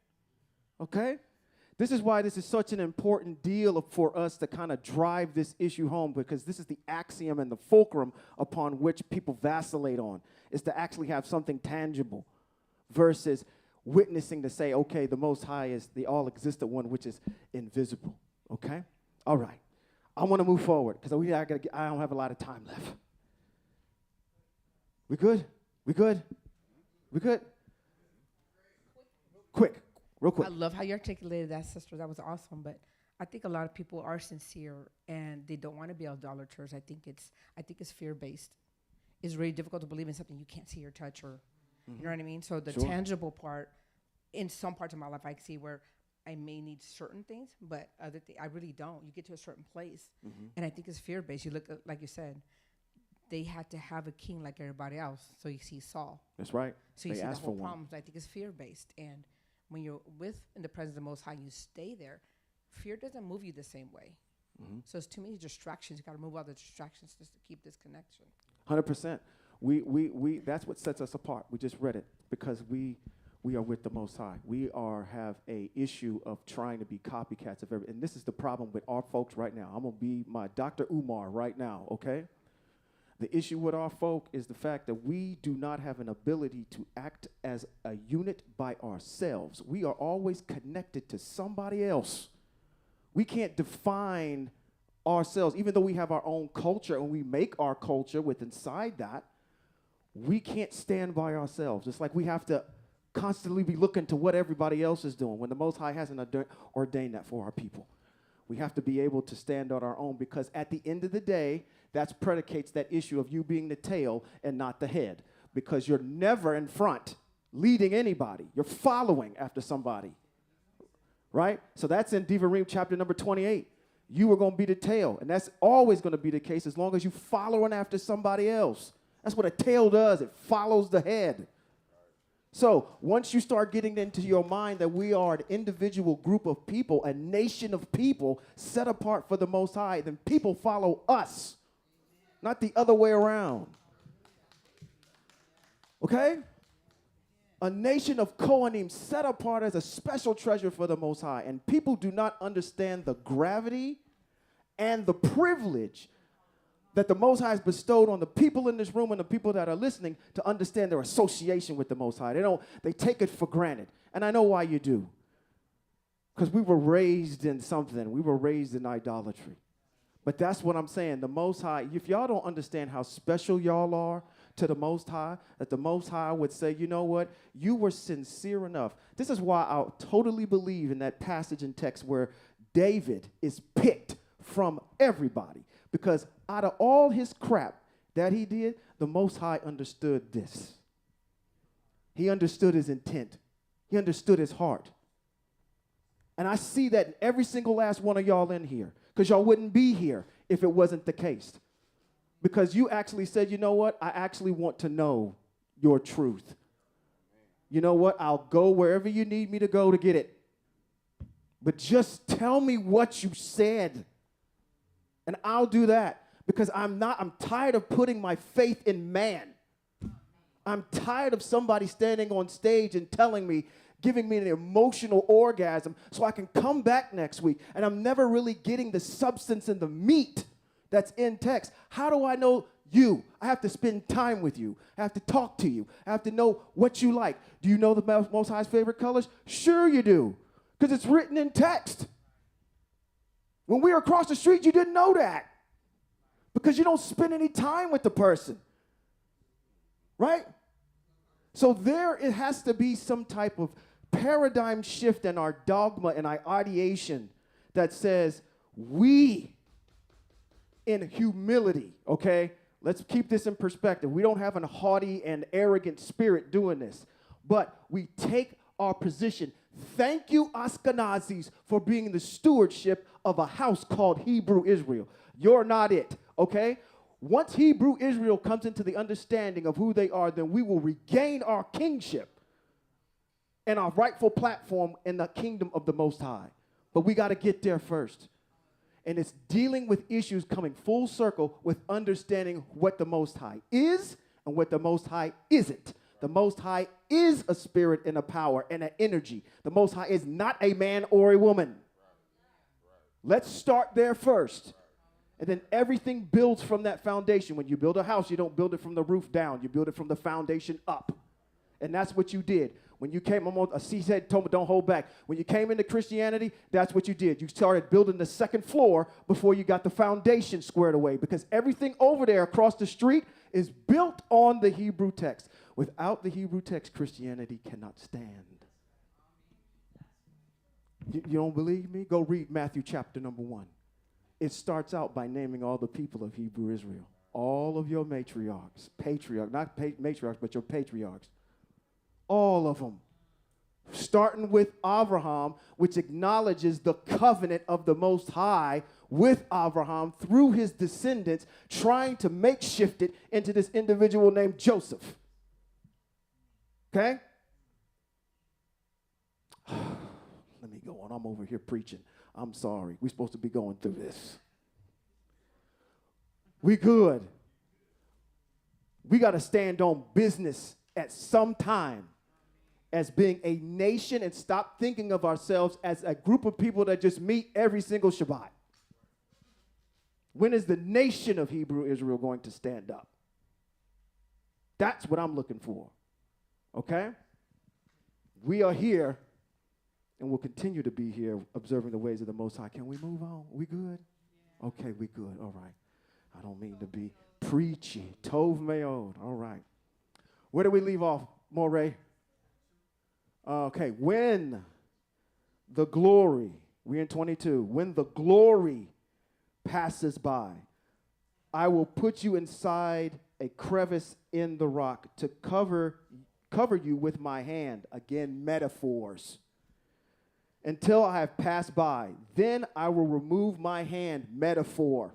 Okay? This is why this is such an important deal for us to kind of drive this issue home, because this is the axiom and the fulcrum upon which people vacillate on, is to actually have something tangible versus witnessing to say, okay, the Most High is the all-existent one, which is invisible. Okay? All right. I want to move forward because I don't have a lot of time left. We good? We good? We good? Quick. Real quick. I love how you articulated that, sister. That was awesome. But I think a lot of people are sincere and they don't want to be idolaters. I think it's fear-based. It's really difficult to believe in something you can't see or touch, or you know what I mean. So the tangible part, in some parts of my life, I see where I may need certain things, but other I really don't. You get to a certain place, and I think it's fear-based. You look at, like you said, they had to have a king like everybody else. So you see Saul. That's right. So you they see the asked whole for one. problems. I think it's fear-based, and when you're in the presence of the Most High, you stay there. Fear doesn't move you the same way. So it's too many distractions. You got to move all the distractions just to keep this connection. 100%. We that's what sets us apart. We just read it because we are with the Most High. We have a issue of trying to be copycats of everything. And this is the problem with our folks right now. I'm going to be my Dr. Umar right now, okay? The issue with our folk is the fact that we do not have an ability to act as a unit by ourselves. We are always connected to somebody else. We can't define ourselves, even though we have our own culture and we make our culture with inside that. We can't stand by ourselves. It's like we have to constantly be looking to what everybody else is doing when the Most High hasn't ordained that for our people. We have to be able to stand on our own, because at the end of the day, that predicates that issue of you being the tail and not the head, because you're never in front leading anybody. You're following after somebody, right? So that's in Devarim chapter number 28. You are going to be the tail, and that's always going to be the case as long as you're following after somebody else. That's what a tail does. It follows the head. So once you start getting into your mind that we are an individual group of people, a nation of people set apart for the Most High, then people follow us, not the other way around. Okay? A nation of Kohanim set apart as a special treasure for the Most High. And people do not understand the gravity and the privilege that the Most High has bestowed on the people in this room and the people that are listening to understand their association with the Most High. They take it for granted. And I know why you do. Because we were raised in something. We were raised in idolatry. But that's what I'm saying. The Most High, if y'all don't understand how special y'all are to the Most High, that the Most High would say, you know what, you were sincere enough. This is why I totally believe in that passage in text where David is picked from everybody. Because out of all his crap that he did, the Most High understood this. He understood his intent. He understood his heart. And I see that in every single last one of y'all in here, because y'all wouldn't be here if it wasn't the case. Because you actually said, you know what, I actually want to know your truth. You know what, I'll go wherever you need me to go to get it. But just tell me what you said. And I'll do that, because I'm tired of putting my faith in man. I'm tired of somebody standing on stage and telling me giving me an emotional orgasm so I can come back next week. And I'm never really getting the substance and the meat that's in text. How do I know you? I have to spend time with you. I have to talk to you. I have to know what you like. Do you know the Most High's favorite colors? Sure you do, because it's written in text. When we were across the street, you didn't know that because you don't spend any time with the person, right? So it has to be some type of paradigm shift in our dogma and our ideation that says we, in humility, okay? Let's keep this in perspective. We don't have a haughty and arrogant spirit doing this, but we take our position. Thank you, Ashkenazis, for being the stewardship of a house called Hebrew Israel. You're not it, okay? Once Hebrew Israel comes into the understanding of who they are, then we will regain our kingship and our rightful platform in the kingdom of the Most High. But we got to get there first. And it's dealing with issues coming full circle with understanding what the Most High is and what the Most High isn't. The Most High is a spirit and a power and an energy. The Most High is not a man or a woman. Let's start there first. And then everything builds from that foundation. When you build a house, you don't build it from the roof down. You build it from the foundation up. And that's what you did. When you came, he said, told me, don't hold back. When you came into Christianity, that's what you did. You started building the second floor before you got the foundation squared away, because everything over there across the street is built on the Hebrew text. Without the Hebrew text, Christianity cannot stand. You don't believe me? Go read Matthew chapter number 1. It starts out by naming all the people of Hebrew Israel. All of your matriarchs, matriarchs, but your patriarchs. All of them. Starting with Abraham, which acknowledges the covenant of the Most High with Abraham through his descendants, trying to makeshift it into this individual named Joseph. Okay? Let me go on. I'm over here preaching. I'm sorry. We're supposed to be going through this. We good. We got to stand on business at some time as being a nation and stop thinking of ourselves as a group of people that just meet every single Shabbat. When is the nation of Hebrew Israel going to stand up? That's what I'm looking for. Okay? We are here and will continue to be here observing the ways of the Most High. Can we move on? We good? Yeah. Okay, we good. All right. I don't mean to be preachy. Tov meod. All right. Where do we leave off, Moray? Okay, when the glory, we're in 22, when the glory passes by, I will put you inside a crevice in the rock to cover you with my hand. Again, metaphors. Until I have passed by. Then I will remove my hand, metaphor.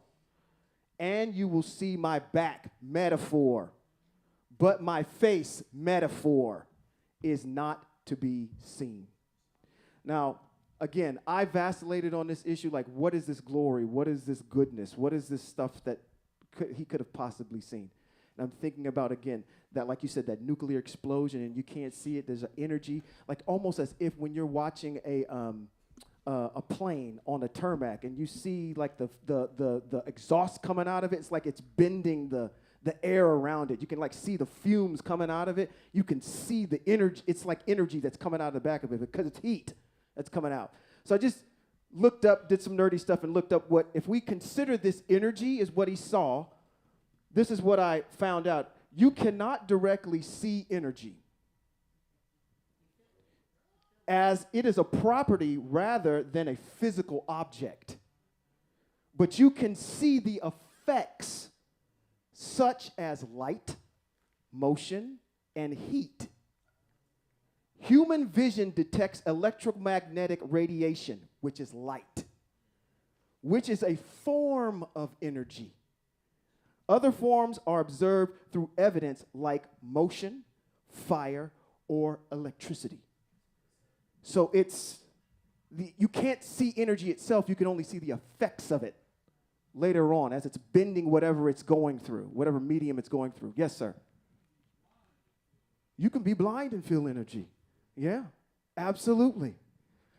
And you will see my back, metaphor. But my face, metaphor, is not to be seen. Now, again, I vacillated on this issue, like, what is this glory? What is this goodness? What is this stuff that he could have possibly seen? And I'm thinking about, again, that, like you said, that nuclear explosion, and you can't see it. There's an energy, like almost as if when you're watching a plane on a tarmac, and you see like the exhaust coming out of it. It's like it's bending the air around it. You can like see the fumes coming out of it. You can see the energy. It's like energy that's coming out of the back of it because it's heat that's coming out. So I just looked up, did some nerdy stuff, and looked up what, if we consider this energy is what he saw, this is what I found out. You cannot directly see energy, as it is a property rather than a physical object. But you can see the effects such as light, motion, and heat. Human vision detects electromagnetic radiation, which is light, which is a form of energy. Other forms are observed through evidence like motion, fire, or electricity. So you can't see energy itself, you can only see the effects of it later on as it's bending whatever it's going through, whatever medium it's going through. Yes, sir. You can be blind and feel energy. Yeah. Absolutely.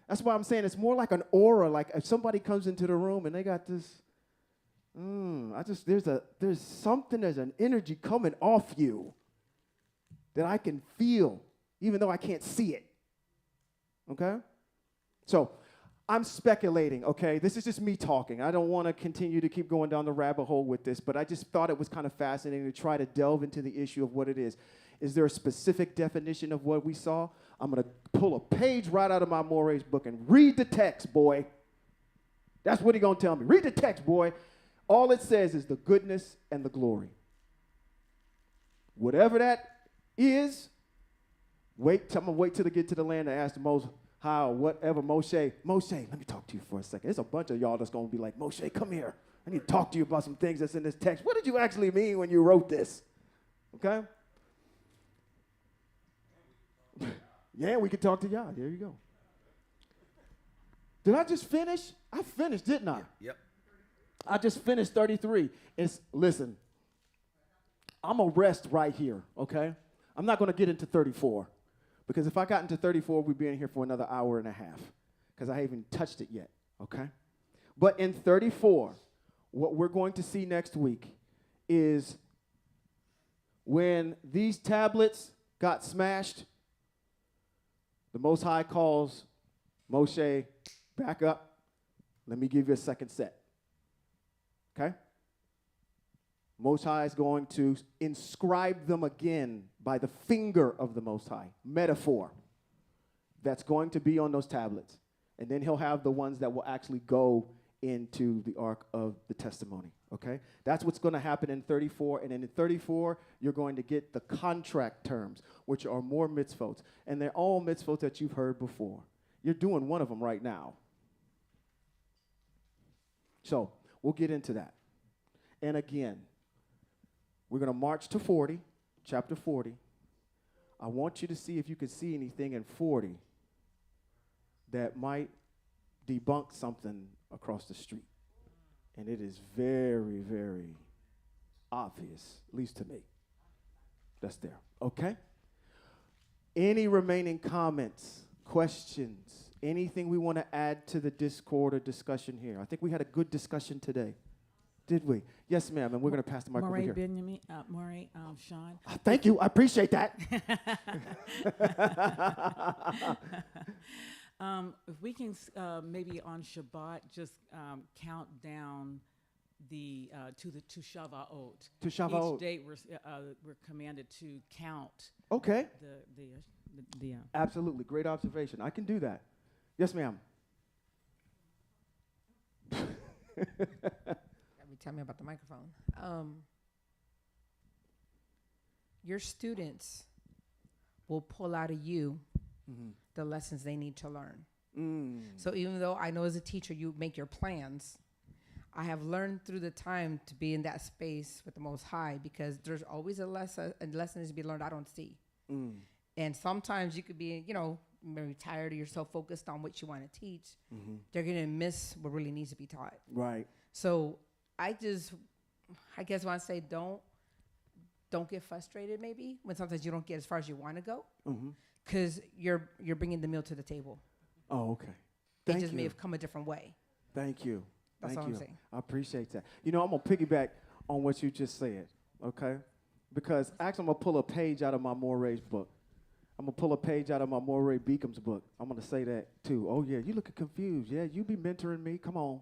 That's why I'm saying it's more like an aura. Like if somebody comes into the room and they got this, there's something, there's an energy coming off you that I can feel, even though I can't see it. Okay? So I'm speculating, okay? This is just me talking. I don't want to continue to keep going down the rabbit hole with this, but I just thought it was kind of fascinating to try to delve into the issue of what it is. Is there a specific definition of what we saw? I'm going to pull a page right out of my Moray's book and read the text, boy. That's what he's going to tell me. Read the text, boy. All it says is the goodness and the glory. Whatever that is, I'm going to wait till they get to the land and ask the Most High or whatever. Moshe, let me talk to you for a second. There's a bunch of y'all that's going to be like, Moshe, come here. I need to talk to you about some things that's in this text. What did you actually mean when you wrote this? Okay? Yeah, we can talk to Yah. There you go. Did I just finish? I finished, didn't I? Yep. I just finished 33. Listen, I'm going to rest right here, okay? I'm not going to get into 34. Because if I got into 34, we'd be in here for another hour and a half. Because I haven't even touched it yet, okay? But in 34, what we're going to see next week is when these tablets got smashed, the Most High calls Moshe, back up. Let me give you a second set. Okay? Most High is going to inscribe them again by the finger of the Most High. Metaphor. That's going to be on those tablets. And then he'll have the ones that will actually go into the Ark of the Testimony. Okay? That's what's going to happen in 34. And then in 34, you're going to get the contract terms, which are more mitzvot. And they're all mitzvot that you've heard before. You're doing one of them right now. So we'll get into that. And again, we're going to march to 40, chapter 40. I want you to see if you can see anything in 40 that might debunk something across the street. And it is very, very obvious, at least to me. That's there. Okay? Any remaining comments, questions, anything we want to add to the discord or discussion here? I think we had a good discussion today. Did we? Yes, ma'am. And we're going to pass the mic over here. Sean. Thank you. I appreciate that. If we can maybe on Shabbat just count down to Shavuot. To Shavuot. Each day we're commanded to count. Okay. The Absolutely. Great observation. I can do that. Yes, ma'am. Tell me about the microphone. Your students will pull out of you the lessons they need to learn. So even though I know as a teacher you make your plans, I have learned through the time to be in that space with the Most High, because there's always a lesson is to be learned I don't see. And sometimes you could be, maybe tired or you're so focused on what you want to teach, they're going to miss what really needs to be taught. Right. So I guess when I say don't get frustrated maybe when sometimes you don't get as far as you want to go, because you're bringing the meal to the table. Oh, okay. It just may have come a different way. Thank you. That's all I'm saying. I appreciate that. I'm going to piggyback on what you just said, okay? Because actually I'm going to pull a page out of my Moray's book. I'm going to pull a page out of my Moray Beacom's book. I'm going to say that too. Oh, yeah, you looking confused. Yeah, you be mentoring me. Come on.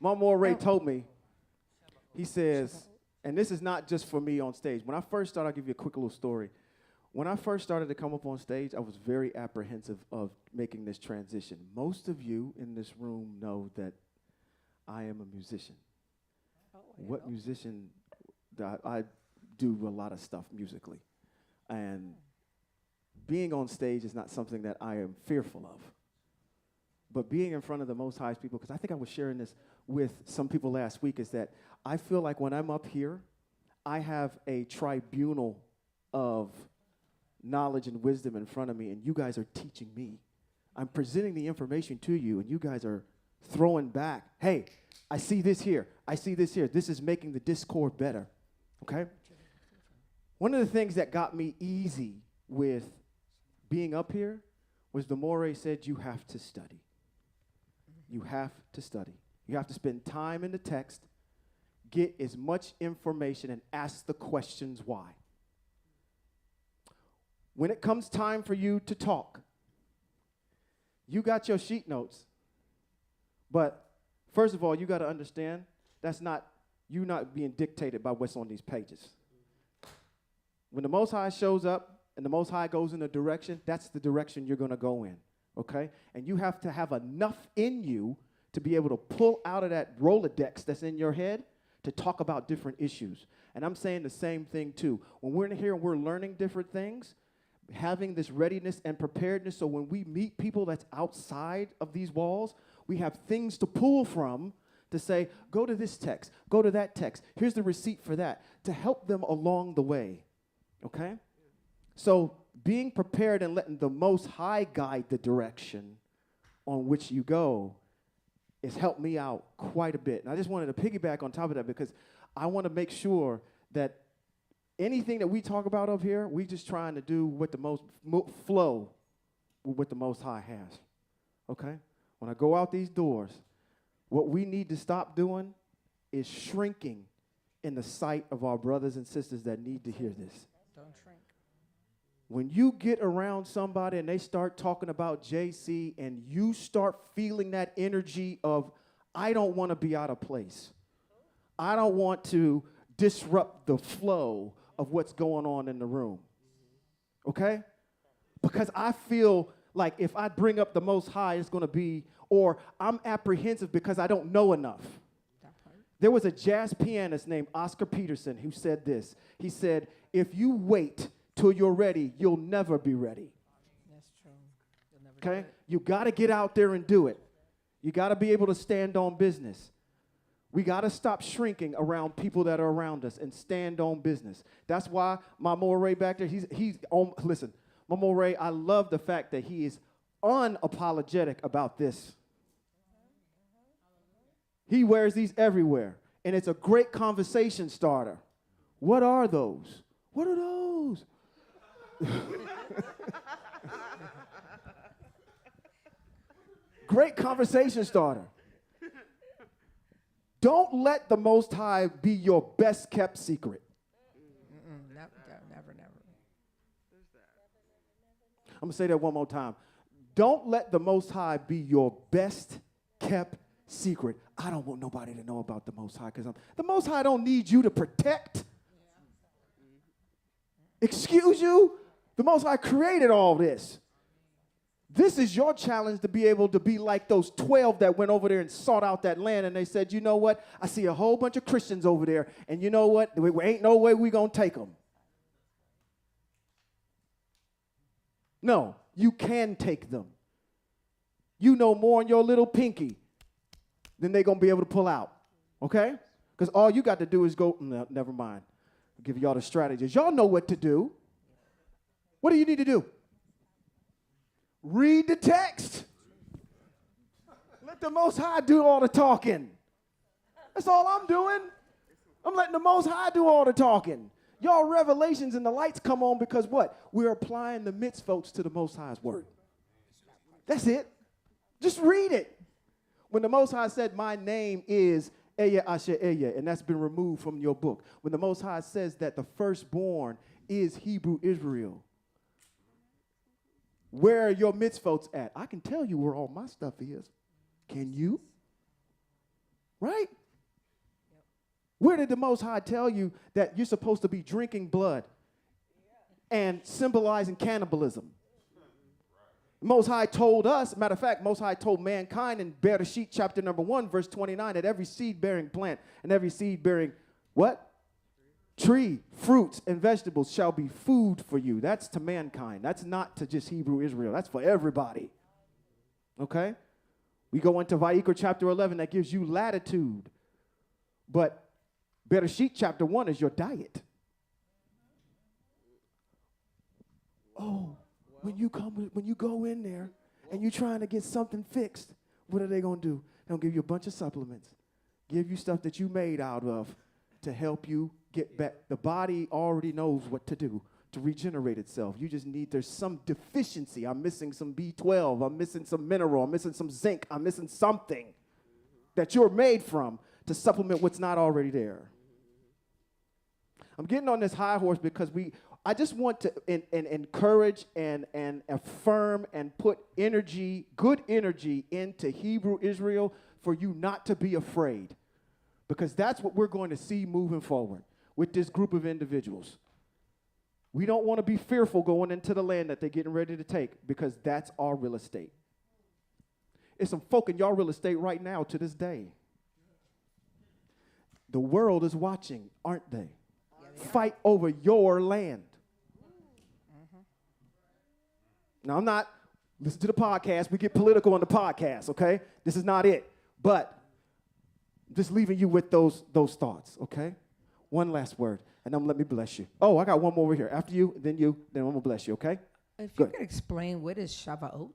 My Moray told me, he says, and this is not just for me on stage. When I first started, I'll give you a quick little story. When I first started to come up on stage, I was very apprehensive of making this transition. Most of you in this room know that I am a musician. What musician? I do a lot of stuff musically. And being on stage is not something that I am fearful of. But being in front of the Most High's people, because I think I was sharing this with some people last week, is that I feel like when I'm up here, I have a tribunal of knowledge and wisdom in front of me, and you guys are teaching me. I'm presenting the information to you, and you guys are throwing back, hey, I see this here. I see this here. This is making the discord better, okay? One of the things that got me easy with being up here was the Morey said you have to study. You have to study. You have to spend time in the text, get as much information, and ask the questions why. When it comes time for you to talk, you got your sheet notes, but first of all, you got to understand that's not you not being dictated by what's on these pages. When the Most High shows up and the Most High goes in a direction, that's the direction you're going to go in, okay? And you have to have enough in you to be able to pull out of that Rolodex that's in your head to talk about different issues. And I'm saying the same thing too. When we're in here and we're learning different things, having this readiness and preparedness so when we meet people that's outside of these walls, we have things to pull from to say, go to this text, go to that text. Here's the receipt for that, to help them along the way, okay? So being prepared and letting the Most High guide the direction on which you go has helped me out quite a bit. And I just wanted to piggyback on top of that because I want to make sure that anything that we talk about up here, we just trying to do what the most flow with what the Most High has, okay? When I go out these doors, what we need to stop doing is shrinking in the sight of our brothers and sisters that need to hear this. Don't shrink. When you get around somebody and they start talking about JC and you start feeling that energy of, I don't want to be out of place. I don't want to disrupt the flow of what's going on in the room. Okay? Because I feel like if I bring up the Most High, it's going to be, or I'm apprehensive because I don't know enough. There was a jazz pianist named Oscar Peterson who said this. He said, if you wait till you're ready, you'll never be ready. That's true. You'll never do Okay? it. You got to get out there and do it. You got to be able to stand on business. We got to stop shrinking around people that are around us and stand on business. That's why my Moray back there, he's on, listen, my Moray, I love the fact that he is unapologetic about this. He wears these everywhere, and it's a great conversation starter. What are those? What are those? Great conversation starter. Don't let the Most High be your best kept secret. Never. I'm going to say that one more time. Don't let the Most High be your best kept secret. I don't want nobody to know about the Most High because the Most High don't need you to protect. Excuse you? The Most High created all this. This is your challenge to be able to be like those 12 that went over there and sought out that land, and they said, you know what? I see a whole bunch of Christians over there, and you know what? There ain't no way we going to take them. No, you can take them. You know more in your little pinky than they're going to be able to pull out, okay? Because all you got to do is go, no, never mind. I'll give y'all the strategies. Y'all know what to do. What do you need to do? Read the text. Let the Most High do all the talking. That's all I'm doing. I'm letting the Most High do all the talking. Y'all revelations and the lights come on because what? We're applying the mitzvot to the Most High's word. That's it. Just read it. When the Most High said, my name is Eya Asher Eya, and that's been removed from your book. When the Most High says that the firstborn is Hebrew Israel, where are your mitzvot at? I can tell you where all my stuff is. Can you? Right? Where did the Most High tell you that you're supposed to be drinking blood and symbolizing cannibalism? Most High told us, matter of fact, Most High told mankind in Bereshit chapter number 1, verse 29, that every seed-bearing plant and every seed-bearing what? Tree, fruits, and vegetables shall be food for you. That's to mankind. That's not to just Hebrew Israel. That's for everybody. Okay? We go into Vayikra chapter 11. That gives you latitude. But Bereshit chapter 1 is your diet. Oh, when you go in there and you're trying to get something fixed, what are they going to do? They'll give you a bunch of supplements. Give you stuff that you made out of to help you get back. The body already knows what to do. to regenerate itself. You just need, there's some deficiency. I'm missing some B12. I'm missing some mineral. I'm missing some zinc. I'm missing something that you're made from to supplement what's not already there. I'm getting on this high horse because I just want to encourage and affirm and put energy, good energy into Hebrew Israel for you not to be afraid, because that's what we're going to see moving forward with this group of individuals. We don't want to be fearful going into the land that they're getting ready to take, because that's our real estate. It's some folk in y'all real estate right now to this day. The world is watching, aren't they? Fight over your land. Now, I'm not, listen to the podcast. We get political on the podcast, okay? This is not it. But I'm just leaving you with those thoughts, okay? One last word, and then let me bless you. Oh, I got one more over here. After you, then I'm going to bless you, okay? If Good. you could explain, what is Shavuot?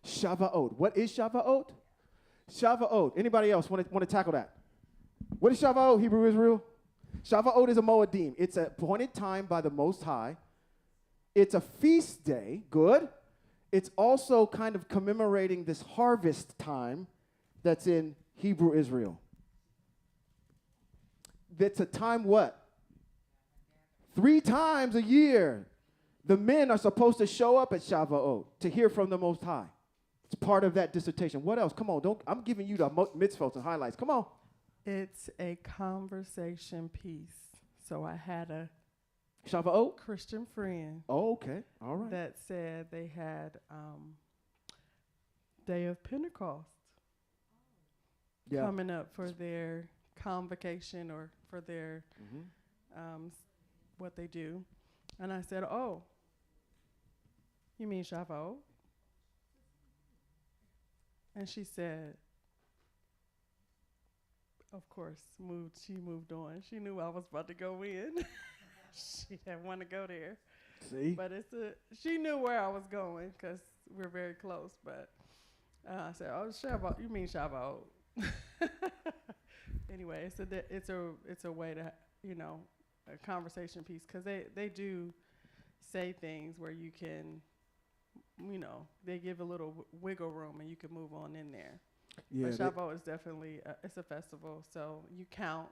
Shavuot. What is Shavuot? Shavuot. Anybody else want to tackle that? What is Shavuot, Hebrew Israel? Shavuot is a Moedim. It's a appointed time by the Most High. It's a feast day. Good. It's also kind of commemorating this harvest time that's in Hebrew Israel. That's a time what? 3 times a year, the men are supposed to show up at Shavuot to hear from the Most High. It's part of that dissertation. What else? Come on, I'm giving you the mitzvot and highlights. Come on. It's a conversation piece. So I had a Shavuot? Christian friend. Oh, okay. All right. That said they had Day of Pentecost coming up for their convocation or for their what they do. And I said, oh, you mean Shavuot? And she said, of course, she moved on. She knew I was about to go in. She didn't want to go there. See? But she knew where I was going because we're very close. But I said, oh, Shavuot, you mean Shavuot? Anyway, it's a way to, a conversation piece, because they do say things where you can, they give a little wiggle room and you can move on in there. Yeah, but Shavuot is definitely it's a festival, so you count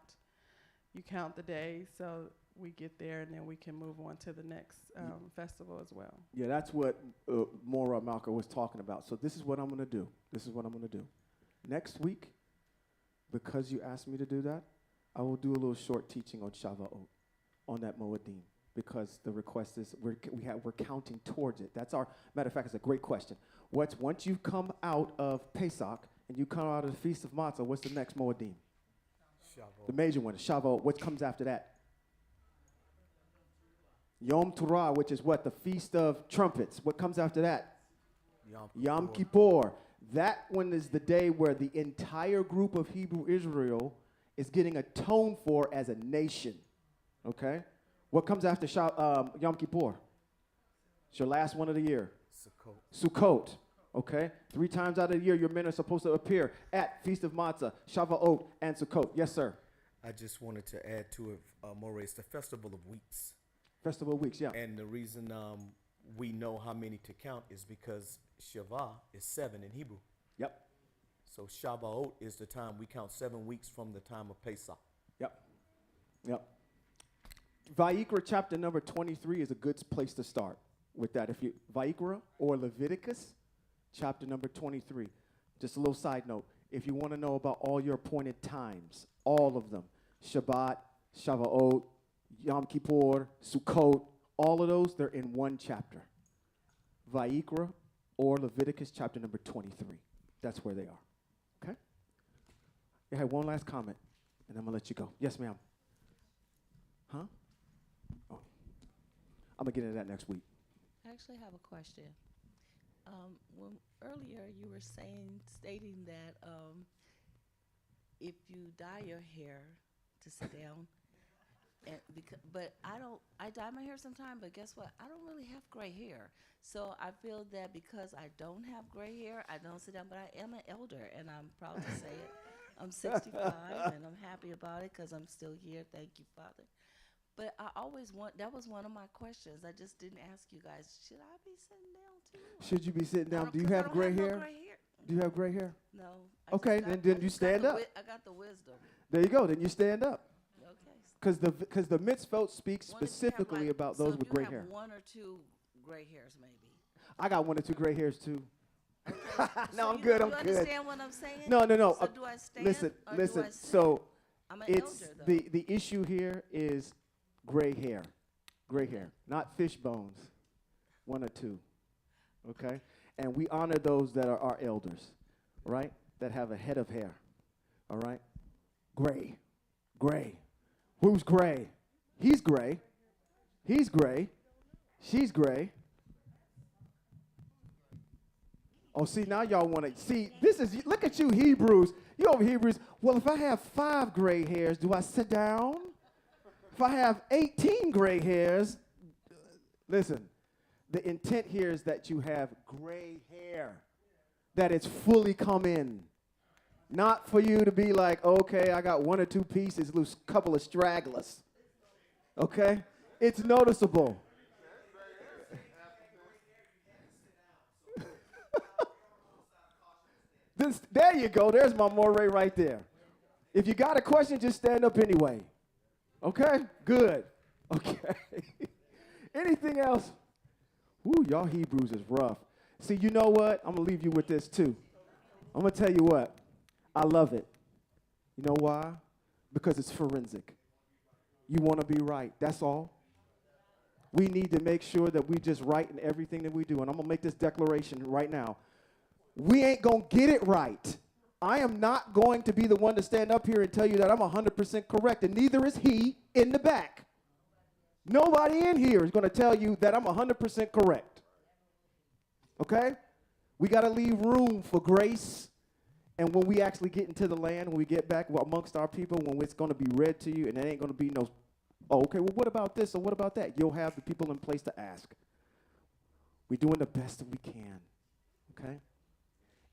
the days, so we get there and then we can move on to the next festival as well. Yeah, that's what Maura Malka was talking about. So this is what I'm going to do. Next week, because you asked me to do that, I will do a little short teaching on Shavuot, on that Moedim, because the request is we're counting towards it. That's our matter of fact. It's a great question. Once you come out of Pesach and you come out of the Feast of Matzah, what's the next Moedim? Shavuot. The major one is Shavuot. What comes after that? Yom Teruah, which is what? The Feast of Trumpets. What comes after that? Yom Kippur. That one is the day where the entire group of Hebrew Israel is getting atoned for as a nation. Okay? What comes after Yom Kippur? It's your last one of the year. Sukkot. Okay? 3 times out of the year, your men are supposed to appear at Feast of Matzah, Shavuot, and Sukkot. Yes, sir. I just wanted to add to it, Maurice, the Festival of Weeks. Festival of Weeks, yeah. And the reason we know how many to count is because Shavah is 7 in Hebrew. Yep. So Shavuot is the time we count 7 weeks from the time of Pesach. Yep. Vayikra chapter number 23 is a good place to start with that. If you Vayikra or Leviticus chapter number 23. Just a little side note. If you want to know about all your appointed times, all of them, Shabbat, Shavuot, Yom Kippur, Sukkot, all of those, they're in one chapter. Vayikra or Leviticus chapter number 23. That's where they are. Okay? I had one last comment, and I'm going to let you go. Yes, ma'am. Huh? Oh. I'm going to get into that next week. I actually have a question. When earlier you were stating that if you dye your hair to sit down, but I dye my hair sometime, but guess what? I don't really have gray hair. So I feel that because I don't have gray hair, I don't sit down, but I am an elder, and I'm proud to say it. I'm 65, and I'm happy about it because I'm still here. Thank you, Father. But I always that was one of my questions. I just didn't ask you guys, should I be sitting down too? Should you be sitting down? Do you 'Cause I have don't gray no hair? gray hair. Do you have gray hair? No. Okay, then you stand up. I got the wisdom. There you go. Then you stand up. Okay. Because the mitzvot speaks What if you have, specifically like, about so those if with you gray have hair. one or two gray hairs, maybe. I got 1 or 2 gray hairs too. No, So I'm good. I'm you good. understand what I'm saying? No. So do I stand Listen, or do listen. I sit? So I'm an it's elder, though. the issue here is gray hair, not fish bones. 1 or 2, okay? And we honor those that are our elders, right? That have a head of hair, all right? Gray. Who's gray? He's gray. He's gray. She's gray. Oh, see, now y'all want to see. Look at you, Hebrews. You over Hebrews. Well, if I have 5 gray hairs, do I sit down? If I have 18 gray hairs, listen, the intent here is that you have gray hair, that it's fully come in. Not for you to be like, okay, I got 1 or 2 pieces, loose couple of stragglers. Okay? It's noticeable. There you go. There's my moray right there. If you got a question, just stand up anyway. Okay? Good. Okay. Anything else? Ooh, y'all Hebrews is rough. See, you know what? I'm going to leave you with this too. I'm going to tell you what. I love it. You know why? Because it's forensic. You want to be right. That's all. We need to make sure that we just right in everything that we do. And I'm going to make this declaration right now. We ain't going to get it right. I am not going to be the one to stand up here and tell you that I'm 100% correct, and neither is he in the back. Nobody in here is going to tell you that I'm 100% correct. Okay? We got to leave room for grace. And when we actually get into the land, when we get back amongst our people, when it's going to be read to you, and it ain't going to be no, oh, okay, well, what about this or what about that? You'll have the people in place to ask. We're doing the best that we can. Okay?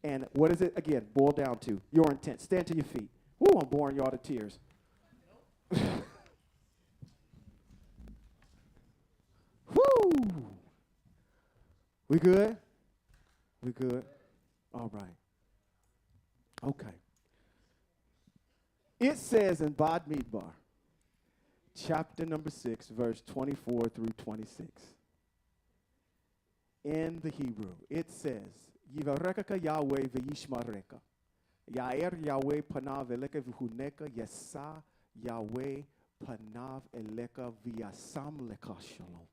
And what is it, again, boil down to? Your intent. Stand to your feet. Woo, I'm boring y'all to tears. Woo! We good? We good? All right. Okay. It says in Bad Midbar, chapter number 6, verse 24 through 26. In the Hebrew, it says, Yivarekaka Yahweh v'yishmareka. Yair Yahweh panav eleka v'huneka yasa Yahweh panav eleka v'yasam leka shalom.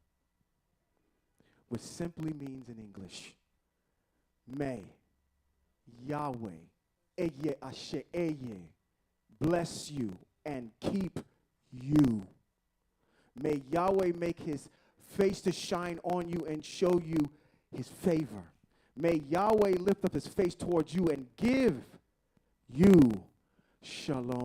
Which simply means in English, may Yahweh eye ashe eye bless you and keep you. May Yahweh make his face to shine on you and show you his favor. May Yahweh lift up his face towards you and give you shalom.